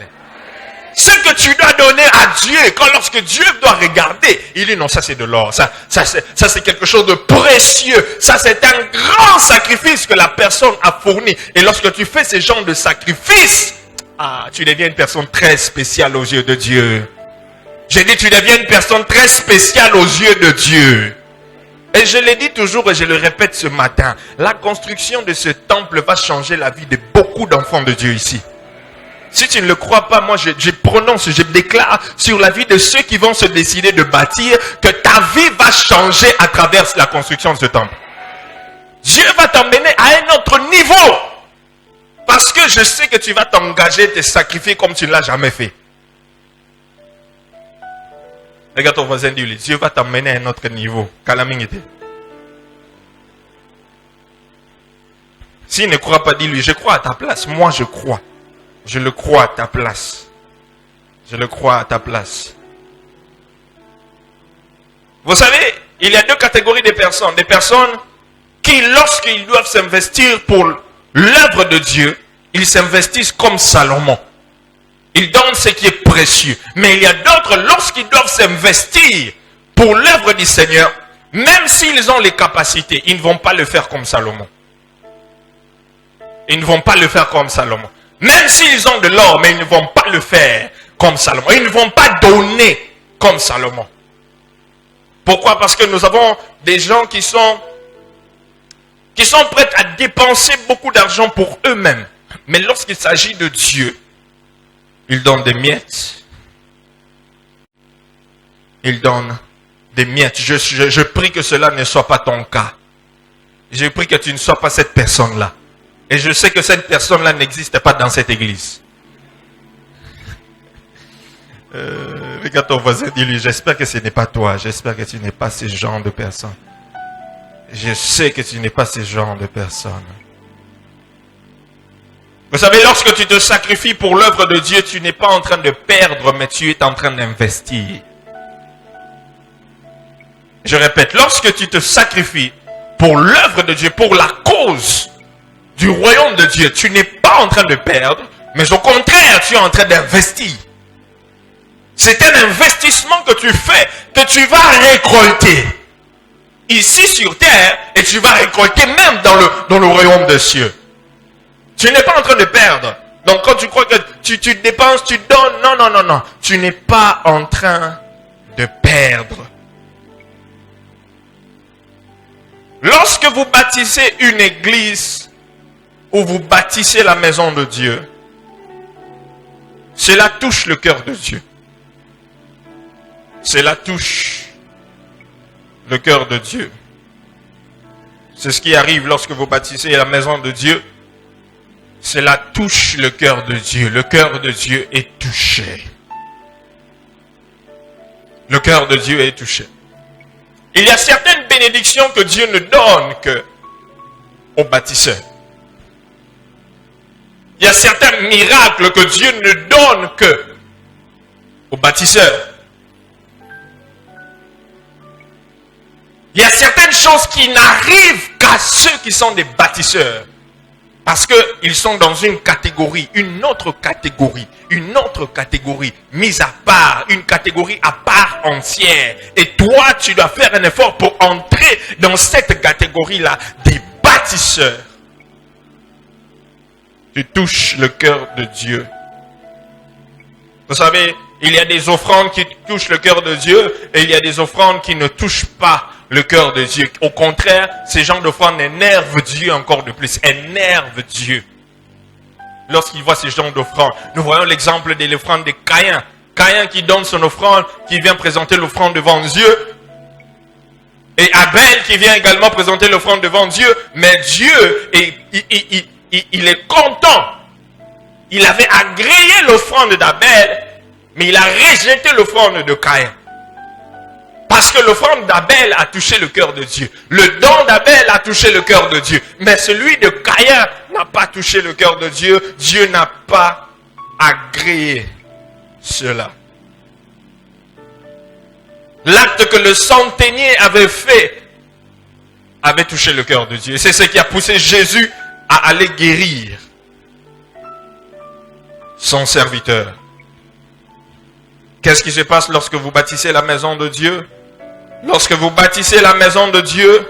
Ce que tu dois donner à Dieu, lorsque Dieu doit regarder, il dit non, ça c'est de l'or, ça c'est quelque chose de précieux, ça c'est un grand sacrifice que la personne a fourni. Et lorsque tu fais ce genre de sacrifice, tu deviens une personne très spéciale aux yeux de Dieu. J'ai dit, tu deviens une personne très spéciale aux yeux de Dieu. Et je l'ai dit toujours et je le répète ce matin, la construction de ce temple va changer la vie de beaucoup d'enfants de Dieu ici. Si tu ne le crois pas, moi je prononce, je déclare sur la vie de ceux qui vont se décider de bâtir que ta vie va changer à travers la construction de ce temple. Dieu va t'emmener à un autre niveau. Parce que je sais que tu vas t'engager, te sacrifier comme tu ne l'as jamais fait. Regarde ton voisin, dis-lui, Dieu va t'emmener à un autre niveau. S'il ne croit pas, dis-lui, je crois à ta place. Moi, je crois. Je le crois à ta place. Je le crois à ta place. Vous savez, il y a 2 catégories de personnes. Des personnes qui, lorsqu'ils doivent s'investir pour l'œuvre de Dieu, ils s'investissent comme Salomon. Ils donnent ce qui est précieux. Mais il y a d'autres, lorsqu'ils doivent s'investir pour l'œuvre du Seigneur, même s'ils ont les capacités, ils ne vont pas le faire comme Salomon. Ils ne vont pas le faire comme Salomon. Même s'ils ont de l'or, mais ils ne vont pas le faire comme Salomon. Ils ne vont pas donner comme Salomon. Pourquoi? Parce que nous avons des gens qui sont prêts à dépenser beaucoup d'argent pour eux-mêmes. Mais lorsqu'il s'agit de Dieu, il donne des miettes. Il donne des miettes. Je prie que cela ne soit pas ton cas. Je prie que tu ne sois pas cette personne-là. Et je sais que cette personne-là n'existe pas dans cette église. Regarde ton voisin, dis-lui, j'espère que ce n'est pas toi. J'espère que tu n'es pas ce genre de personne. Je sais que tu n'es pas ce genre de personne. Vous savez, lorsque tu te sacrifies pour l'œuvre de Dieu, tu n'es pas en train de perdre, mais tu es en train d'investir. Je répète, lorsque tu te sacrifies pour l'œuvre de Dieu, pour la cause du royaume de Dieu, tu n'es pas en train de perdre, mais au contraire, tu es en train d'investir. C'est un investissement que tu fais, que tu vas récolter ici sur terre, et tu vas récolter même dans le royaume des cieux. Tu n'es pas en train de perdre. Donc quand tu crois que tu dépenses, tu donnes, non. Tu n'es pas en train de perdre. Lorsque vous bâtissez une église ou vous bâtissez la maison de Dieu, cela touche le cœur de Dieu. Cela touche le cœur de Dieu. C'est ce qui arrive lorsque vous bâtissez la maison de Dieu. Cela touche le cœur de Dieu. Le cœur de Dieu est touché. Le cœur de Dieu est touché. Il y a certaines bénédictions que Dieu ne donne que aux bâtisseurs. Il y a certains miracles que Dieu ne donne que aux bâtisseurs. Il y a certaines choses qui n'arrivent qu'à ceux qui sont des bâtisseurs. Parce qu'ils sont dans une catégorie, une autre catégorie mise à part, une catégorie à part entière. Et toi, tu dois faire un effort pour entrer dans cette catégorie-là des bâtisseurs. Tu touches le cœur de Dieu. Vous savez, il y a des offrandes qui touchent le cœur de Dieu et il y a des offrandes qui ne touchent pas le cœur de Dieu. Au contraire, ces genres d'offrandes énervent Dieu encore de plus. Énervent Dieu. Lorsqu'il voit ces genres d'offrandes, nous voyons l'exemple de l'offrande de Caïn. Caïn qui donne son offrande, qui vient présenter l'offrande devant Dieu. Et Abel qui vient également présenter l'offrande devant Dieu. Mais Dieu, il est content. Il avait agréé l'offrande d'Abel, mais il a rejeté l'offrande de Caïn. Parce que l'offrande d'Abel a touché le cœur de Dieu. Le don d'Abel a touché le cœur de Dieu. Mais celui de Caïn n'a pas touché le cœur de Dieu. Dieu n'a pas agréé cela. L'acte que le centenier avait fait avait touché le cœur de Dieu. C'est ce qui a poussé Jésus à aller guérir son serviteur. Qu'est-ce qui se passe lorsque vous bâtissez la maison de Dieu? Lorsque vous bâtissez la maison de Dieu,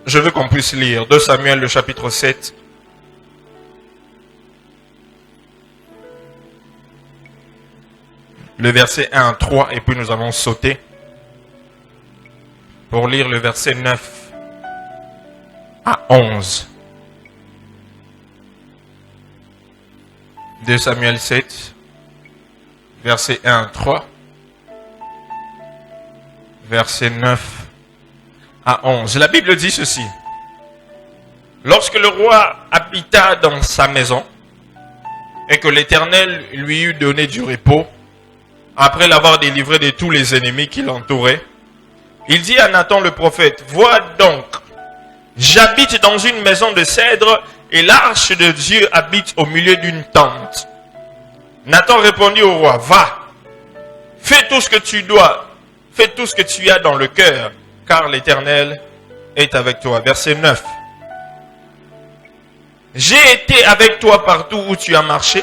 je veux qu'on puisse lire 2 Samuel, le chapitre 7. Le verset 1 à 3, et puis nous allons sauter pour lire le verset 9 à 11. 2 Samuel 7, verset 1 à 3, verset 9 à 11. La Bible dit ceci. Lorsque le roi habita dans sa maison et que l'Éternel lui eut donné du repos, après l'avoir délivré de tous les ennemis qui l'entouraient, il dit à Nathan le prophète, « Vois donc, j'habite dans une maison de cèdre et l'arche de Dieu habite au milieu d'une tente. » Nathan répondit au roi, « Va, fais tout ce que tu dois, fais tout ce que tu as dans le cœur, car l'Éternel est avec toi. » Verset 9. « J'ai été avec toi partout où tu as marché,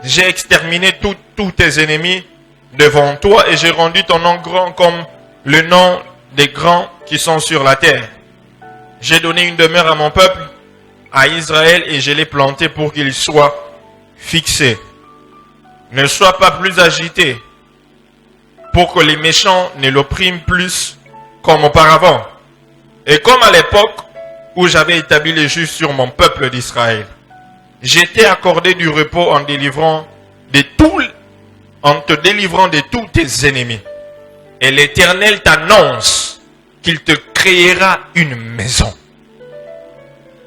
j'ai exterminé tous tes ennemis devant toi et j'ai rendu ton nom grand comme le nom des grands qui sont sur la terre. J'ai donné une demeure à mon peuple, à Israël, et je l'ai planté pour qu'il soit fixé. Ne sois pas plus agité pour que les méchants ne l'oppriment plus comme auparavant. Et comme à l'époque où j'avais établi les juges sur mon peuple d'Israël, j'étais accordé du repos en te délivrant de tous tes ennemis. Et l'Éternel t'annonce qu'il te créera une maison.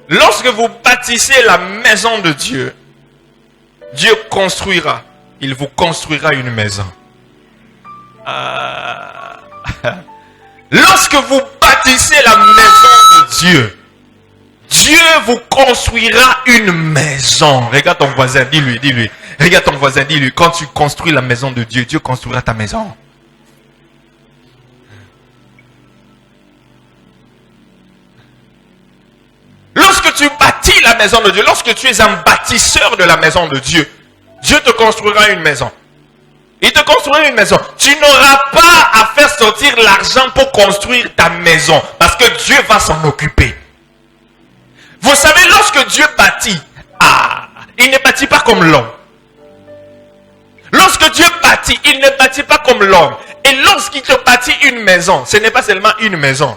Lorsque vous bâtissez la maison de Dieu, Dieu construira. Il vous construira une maison. Lorsque vous bâtissez la maison de Dieu, Dieu vous construira une maison. Regarde ton voisin, dis-lui. Regarde ton voisin, dis-lui. Quand tu construis la maison de Dieu, Dieu construira ta maison. Lorsque tu bâtis la maison de Dieu, lorsque tu es un bâtisseur de la maison de Dieu, Dieu te construira une maison. Il te construira une maison. Tu n'auras pas à faire sortir l'argent pour construire ta maison. Parce que Dieu va s'en occuper. Vous savez, lorsque Dieu bâtit, il ne bâtit pas comme l'homme. Lorsque Dieu bâtit, il ne bâtit pas comme l'homme. Et lorsqu'il te bâtit une maison, ce n'est pas seulement une maison.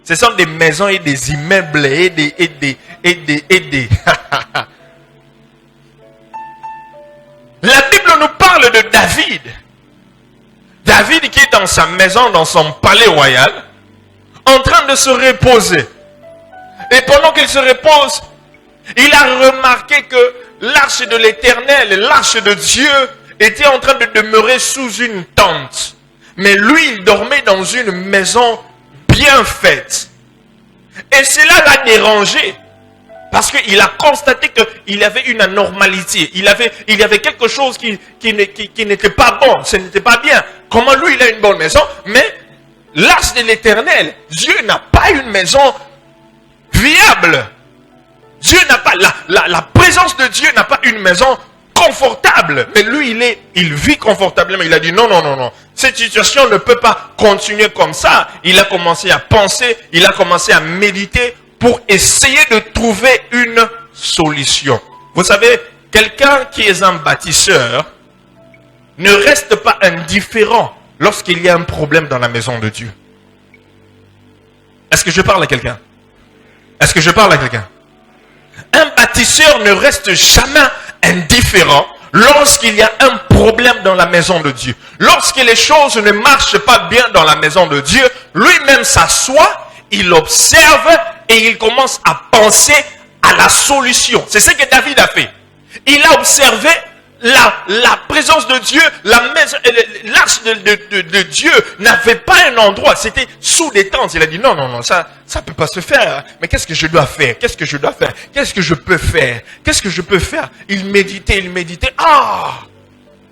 Ce sont des maisons et des immeubles et des. La Bible nous parle de David. David qui est dans sa maison, dans son palais royal, en train de se reposer. Et pendant qu'il se repose, il a remarqué que l'arche de l'Éternel, l'arche de Dieu, était en train de demeurer sous une tente. Mais lui, il dormait dans une maison bien faite. Et cela l'a dérangé. Parce qu'il a constaté qu'il y avait une anormalité. Il y avait quelque chose qui n'était pas bon. Ce n'était pas bien. Comment lui, il a une bonne maison, mais l'arche de l'Éternel, Dieu n'a pas une maison viable. Dieu n'a pas, la présence de Dieu n'a pas une maison confortable. Mais lui, il vit confortablement. Il a dit non. Cette situation ne peut pas continuer comme ça. Il a commencé à penser, il a commencé à méditer pour essayer de trouver une solution. Vous savez, quelqu'un qui est un bâtisseur ne reste pas indifférent lorsqu'il y a un problème dans la maison de Dieu. Est-ce que je parle à quelqu'un? Est-ce que je parle à quelqu'un? Un bâtisseur ne reste jamais indifférent lorsqu'il y a un problème dans la maison de Dieu. Lorsque les choses ne marchent pas bien dans la maison de Dieu, lui-même s'assoit, il observe et il commence à penser à la solution. C'est ce que David a fait. Il a observé la présence de Dieu, l'arche de Dieu n'avait pas un endroit, c'était sous des tentes. Il a dit non, ça peut pas se faire. Mais qu'est-ce que je dois faire? Qu'est-ce que je dois faire? Qu'est-ce que je peux faire? Qu'est-ce que je peux faire? Il méditait.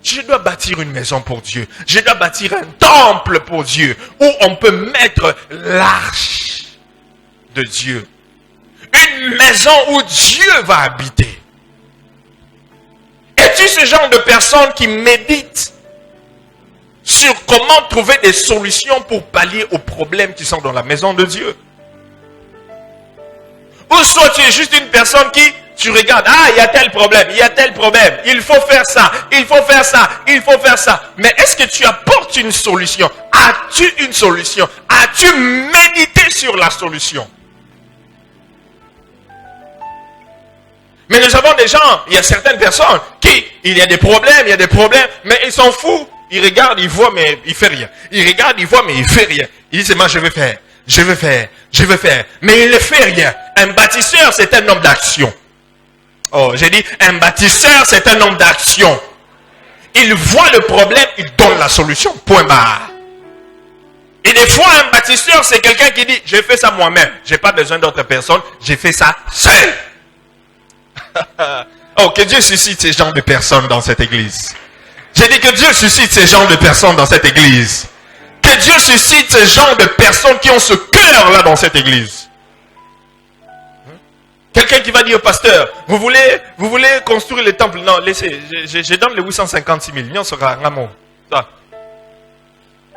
Je dois bâtir une maison pour Dieu. Je dois bâtir un temple pour Dieu où on peut mettre l'arche de Dieu. Une maison où Dieu va habiter. Es-tu ce genre de personne qui médite sur comment trouver des solutions pour pallier aux problèmes qui sont dans la maison de Dieu? Ou soit tu es juste une personne qui, tu regardes, il y a tel problème, il faut faire ça, il faut faire ça. Mais est-ce que tu apportes une solution? As-tu une solution? As-tu médité sur la solution? Mais nous avons des gens, il y a certaines personnes qui, il y a des problèmes, mais ils s'en foutent. Ils regardent, ils voient, mais il fait rien. Ils regardent, ils voient, mais il fait rien. Ils disent, moi je vais faire. Mais il ne fait rien. Un bâtisseur, c'est un homme d'action. Oh, j'ai dit, un bâtisseur, c'est un homme d'action. Il voit le problème, il donne la solution. Point barre. Et des fois, un bâtisseur, c'est quelqu'un qui dit, j'ai fait ça moi-même. J'ai pas besoin d'autres personnes, j'ai fait ça seul. Oh, que Dieu suscite ces genres de personnes dans cette église. J'ai dit que Dieu suscite ces genres de personnes dans cette église. Que Dieu suscite ces genres de personnes qui ont ce cœur-là dans cette église. Quelqu'un qui va dire au pasteur, vous voulez construire le temple? Non, laissez, je donne les 856 000. Non, sera un amour.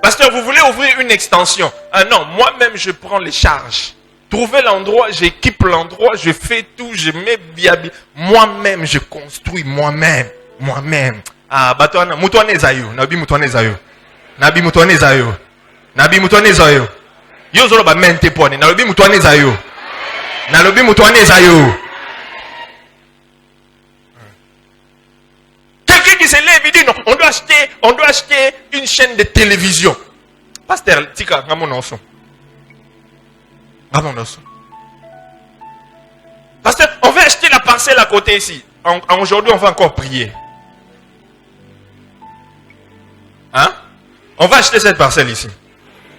Pasteur, vous voulez ouvrir une extension? Ah non, moi-même je prends les charges. Trouver l'endroit, j'équipe l'endroit, je fais tout, je mets bien. Moi-même, je construis moi-même. Ah, batouana, mutouane zayo, nabi mutouane zayo. Yo zolo ba mente pone. Nalobi mutuane zayo. Nalobi mutuane zayo. Quelqu'un qui se lève et dit non, on doit acheter une chaîne de télévision. Pasteur, tika, mon enfant. Pasteur, on va acheter la parcelle à côté ici. Aujourd'hui, on va encore prier. Hein? On va acheter cette parcelle ici.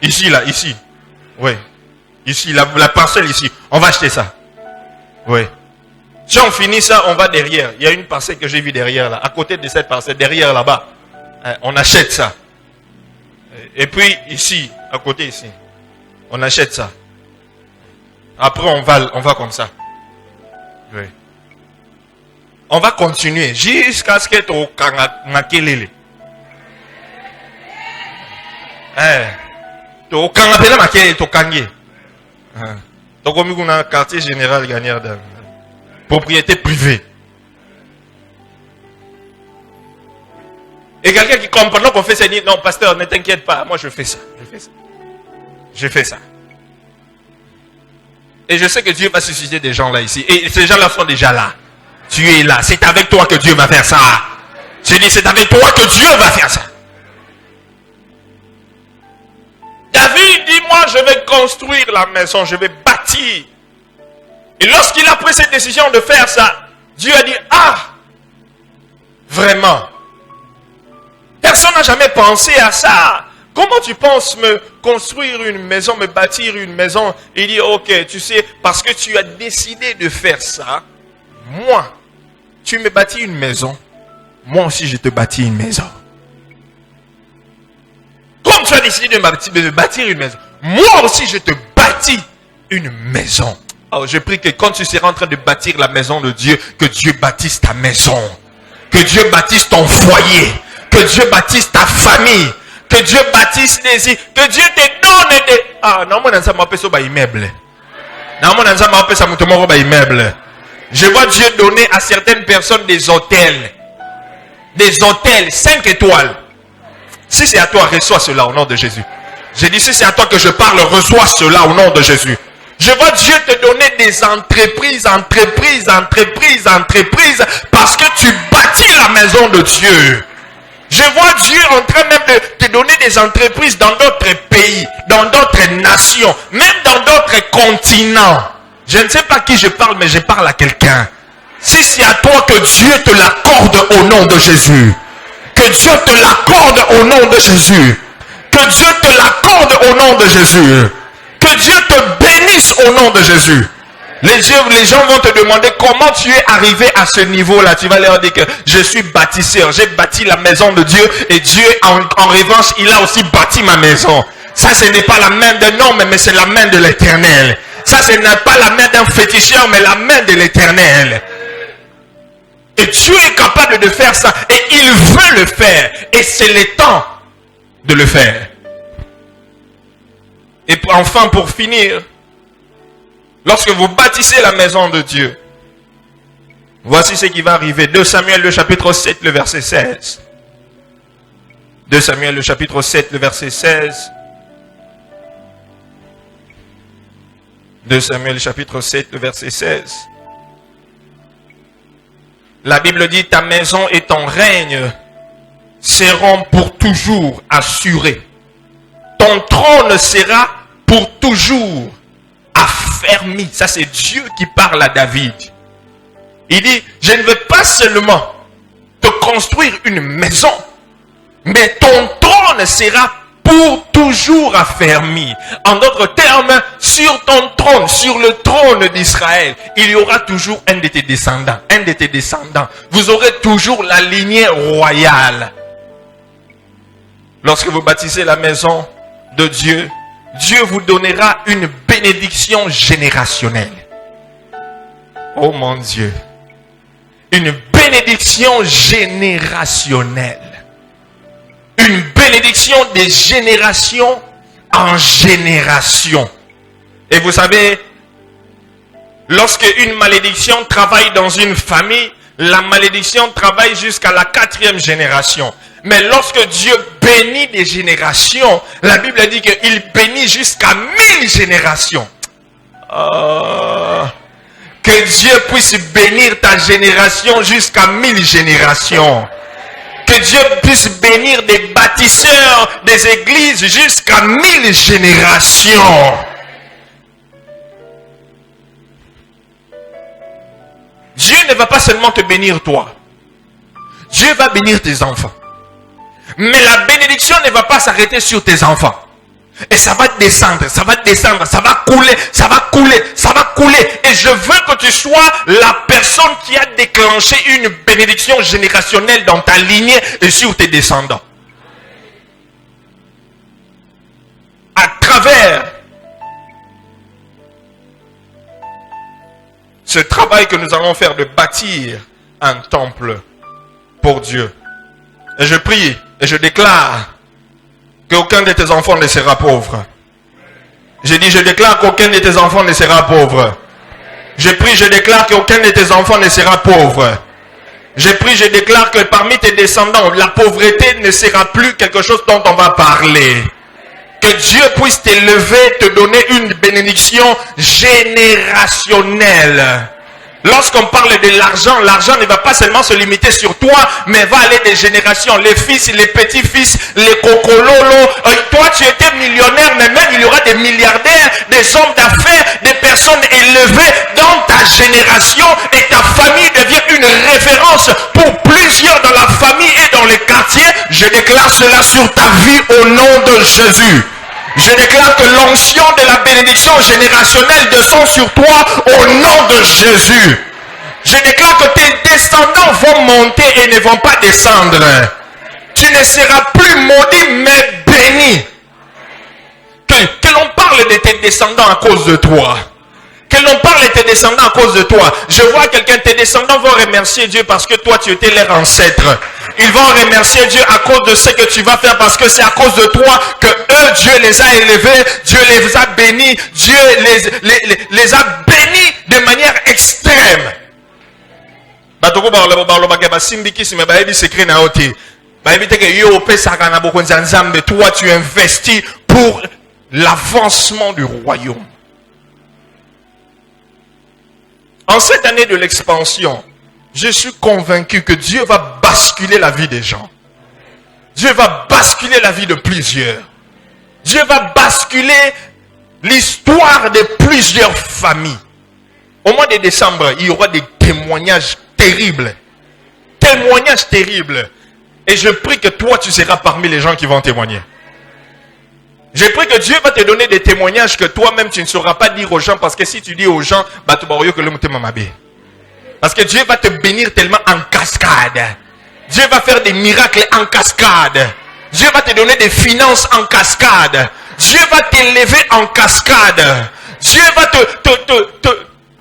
Ici. Oui. Ici, la parcelle ici. On va acheter ça. Oui. Si on finit ça, on va derrière. Il y a une parcelle que j'ai vue derrière là. À côté de cette parcelle, derrière là-bas. On achète ça. Et puis ici, à côté ici. On achète ça. Après, on va comme ça. Oui. On va continuer jusqu'à ce que tu aies quartier général gagnant de propriété privée. Et quelqu'un qui comprend qu'on fait ça dit non pasteur ne t'inquiète pas, moi je fais ça. Et je sais que Dieu va susciter des gens là ici. Et ces gens là sont déjà là. Tu es là, c'est avec toi que Dieu va faire ça. Je dis c'est avec toi que Dieu va faire ça. David dit, moi je vais construire la maison, je vais bâtir. Et lorsqu'il a pris cette décision de faire ça, Dieu a dit, vraiment, personne n'a jamais pensé à ça. Comment tu penses me construire une maison, me bâtir une maison? Il dit, ok, tu sais, parce que tu as décidé de faire ça, moi, tu me bâtis une maison, moi aussi je te bâtis une maison. Comme tu as décidé de me bâtir une maison, moi aussi je te bâtis une maison. Alors je prie que quand tu seras en train de bâtir la maison de Dieu, que Dieu bâtisse ta maison. Que Dieu bâtisse ton foyer. Que Dieu bâtisse ta famille. Que Dieu bâtisse les îles. Que Dieu te donne des... non, moi, ça m'appelle ça immeuble. Non, moi, ça m'appelle ça immeuble. Je vois Dieu donner à certaines personnes des hôtels. Des hôtels 5 étoiles. Si c'est à toi, reçois cela au nom de Jésus. J'ai dit, si c'est à toi que je parle, reçois cela au nom de Jésus. Je vois Dieu te donner des entreprises, parce que tu bâtis la maison de Dieu. Je vois Dieu en train même de te donner des entreprises dans d'autres pays, dans d'autres nations, même dans d'autres continents. Je ne sais pas qui je parle, mais je parle à quelqu'un. Si c'est à toi, que Dieu te l'accorde au nom de Jésus. Que Dieu te l'accorde au nom de Jésus. Que Dieu te l'accorde au nom de Jésus. Que Dieu te bénisse au nom de Jésus. Les gens vont te demander comment tu es arrivé à ce niveau-là. Tu vas leur dire que je suis bâtisseur. J'ai bâti la maison de Dieu et Dieu, en revanche, il a aussi bâti ma maison. Ça, ce n'est pas la main d'un homme, mais c'est la main de l'Éternel. Ça, ce n'est pas la main d'un féticheur, mais la main de l'Éternel. Et Dieu est capable de faire ça. Et il veut le faire. Et c'est le temps de le faire. Et enfin, pour finir, lorsque vous bâtissez la maison de Dieu, voici ce qui va arriver. 2 Samuel, le chapitre 7, le verset 16. 2 Samuel, le chapitre 7, le verset 16. 2 Samuel, le chapitre 7, le verset 16. La Bible dit, ta maison et ton règne seront pour toujours assurés. Ton trône sera pour toujours affermi. Ça, c'est Dieu qui parle à David. Il dit, je ne veux pas seulement te construire une maison, mais ton trône sera pour toujours affermi. En d'autres termes, sur ton trône, sur le trône d'Israël, il y aura toujours un de tes descendants. Un de tes descendants. Vous aurez toujours la lignée royale. Lorsque vous bâtissez la maison de Dieu, Dieu vous donnera une bénédiction générationnelle. Oh mon Dieu. Une bénédiction générationnelle. Une bénédiction des générations en génération. Et vous savez, lorsque une malédiction travaille dans une famille, la malédiction travaille jusqu'à la 4e génération. Mais lorsque Dieu bénit des générations, la Bible dit qu'il bénit jusqu'à 1000 générations. Que Dieu puisse bénir ta génération jusqu'à 1000 générations. Que Dieu puisse bénir des bâtisseurs des églises jusqu'à 1000 générations. Dieu ne va pas seulement te bénir toi. Dieu va bénir tes enfants. Mais la bénédiction ne va pas s'arrêter sur tes enfants. Et ça va descendre, ça va descendre, ça va couler, ça va couler, ça va couler. Et je veux que tu sois la personne qui a déclenché une bénédiction générationnelle dans ta lignée et sur tes descendants. À travers ce travail que nous allons faire de bâtir un temple pour Dieu. Et je prie et je déclare qu'aucun de tes enfants ne sera pauvre. Je dis, je déclare qu'aucun de tes enfants ne sera pauvre. Je prie, je déclare qu'aucun de tes enfants ne sera pauvre. Je prie, je déclare que parmi tes descendants, la pauvreté ne sera plus quelque chose dont on va parler. Que Dieu puisse t'élever, te donner une bénédiction générationnelle. Lorsqu'on parle de l'argent, l'argent ne va pas seulement se limiter sur toi, mais va aller des générations, les fils, les petits-fils, les cocololo. Toi, tu étais millionnaire, mais même il y aura des milliardaires, des hommes d'affaires, des personnes élevées dans ta génération et ta famille devient une référence pour plusieurs dans la famille et dans les quartiers. Je déclare cela sur ta vie au nom de Jésus. Je déclare que l'onction de la bénédiction générationnelle descend sur toi au nom de Jésus. Je déclare que tes descendants vont monter et ne vont pas descendre. Tu ne seras plus maudit mais béni. Que l'on parle de tes descendants à cause de toi. Que l'on parle de tes descendants à cause de toi. Je vois quelqu'un, tes descendants vont remercier Dieu parce que toi tu étais leur ancêtre. Ils vont remercier Dieu à cause de ce que tu vas faire parce que c'est à cause de toi que eux, Dieu les a élevés, Dieu les a bénis, Dieu les a bénis de manière extrême. Toi tu investis pour l'avancement du royaume. En cette année de l'expansion, je suis convaincu que Dieu va basculer la vie des gens. Dieu va basculer la vie de plusieurs. Dieu va basculer l'histoire de plusieurs familles. Au mois de décembre, il y aura des témoignages terribles. Témoignages terribles. Et je prie que toi, tu seras parmi les gens qui vont témoigner. Je prie que Dieu va te donner des témoignages que toi-même tu ne sauras pas dire aux gens, parce que si tu dis aux gens, parce que Dieu va te bénir tellement en cascade. Dieu va faire des miracles en cascade. Dieu va te donner des finances en cascade. Dieu va t'élever en cascade. Dieu va te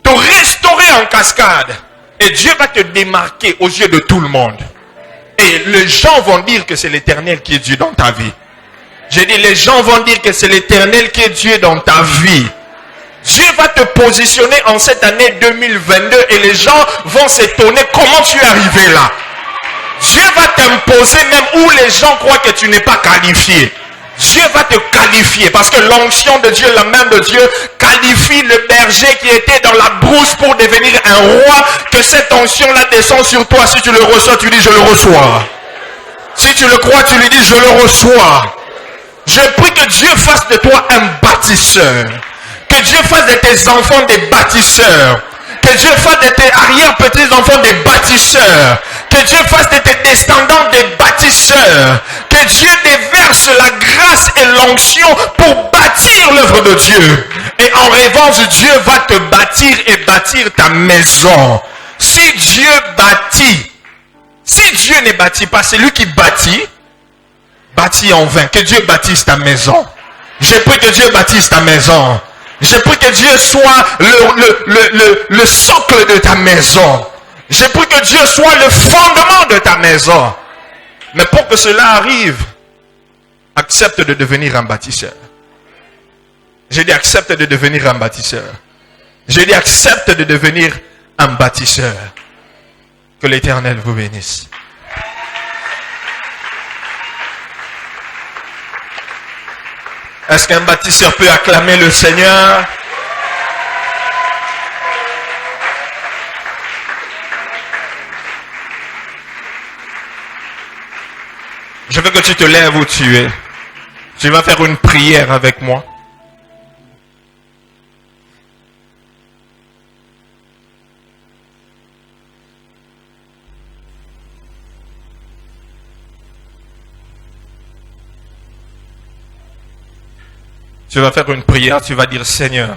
restaurer en cascade. Et Dieu va te démarquer aux yeux de tout le monde. Et les gens vont dire que c'est l'Éternel qui est Dieu dans ta vie. J'ai dit, les gens vont dire que c'est l'Éternel qui est Dieu dans ta vie. Dieu va te positionner en cette année 2022 et les gens vont s'étonner comment tu es arrivé là. Dieu va t'imposer même où les gens croient que tu n'es pas qualifié. Dieu va te qualifier parce que l'onction de Dieu, la main de Dieu, qualifie le berger qui était dans la brousse pour devenir un roi. Que cette onction-là descend sur toi. Si tu le reçois, tu dis je le reçois. Si tu le crois, tu lui dis je le reçois. Je prie que Dieu fasse de toi un bâtisseur. Que Dieu fasse de tes enfants des bâtisseurs. Que Dieu fasse de tes arrière-petits-enfants des bâtisseurs. Que Dieu fasse de tes descendants des bâtisseurs. Que Dieu déverse la grâce et l'onction pour bâtir l'œuvre de Dieu. Et en revanche, Dieu va te bâtir et bâtir ta maison. Si Dieu bâtit, si Dieu ne bâtit pas, c'est lui qui bâtit en vain. Que Dieu bâtisse ta maison. Je prie que Dieu bâtisse ta maison. Je prie que Dieu soit le socle de ta maison. Je prie que Dieu soit le fondement de ta maison. Mais pour que cela arrive, accepte de devenir un bâtisseur. J'ai dit accepte de devenir un bâtisseur. J'ai dit accepte de devenir un bâtisseur. Que l'Éternel vous bénisse. Est-ce qu'un bâtisseur peut acclamer le Seigneur? Je veux que tu te lèves où tu es. Tu vas faire une prière avec moi. Tu vas faire une prière, tu vas dire, Seigneur,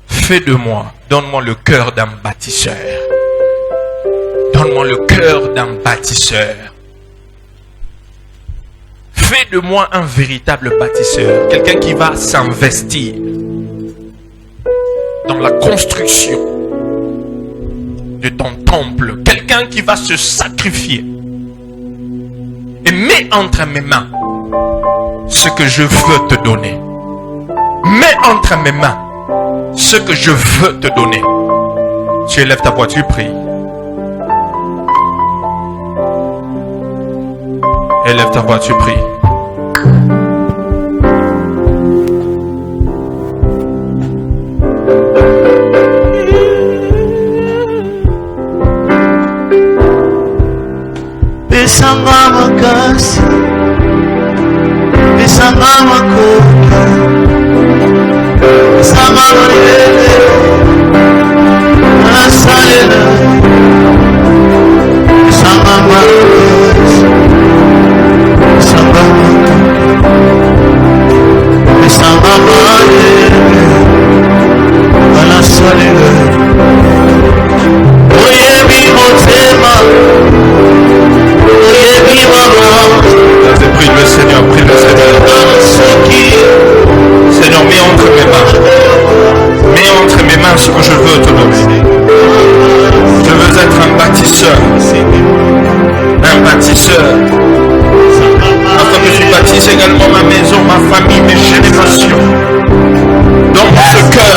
fais de moi, donne-moi le cœur d'un bâtisseur. Donne-moi le cœur d'un bâtisseur. Fais de moi un véritable bâtisseur, quelqu'un qui va s'investir dans la construction de ton temple, quelqu'un qui va se sacrifier et mets entre mes mains ce que je veux te donner. Mets entre mes mains ce que je veux te donner. Tu élèves ta voix, tu pries. Élève ta voix, tu pries. Pesanga makasi, pesanga makoki, pesanga malele, asalela, pesanga makasi, pesanga makoki, pesanga malele, asalela. Oyebi motema. Prie le Seigneur, prie le Seigneur. Seigneur, mets entre mes mains. Mets entre mes mains ce que je veux te donner. Je veux être un bâtisseur. Un bâtisseur. Afin que tu bâtisses également ma maison, ma famille, mes générations. Dans ce cœur.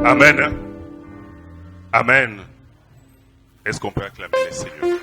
Amen. Amen. Est-ce qu'on peut acclamer le Seigneur?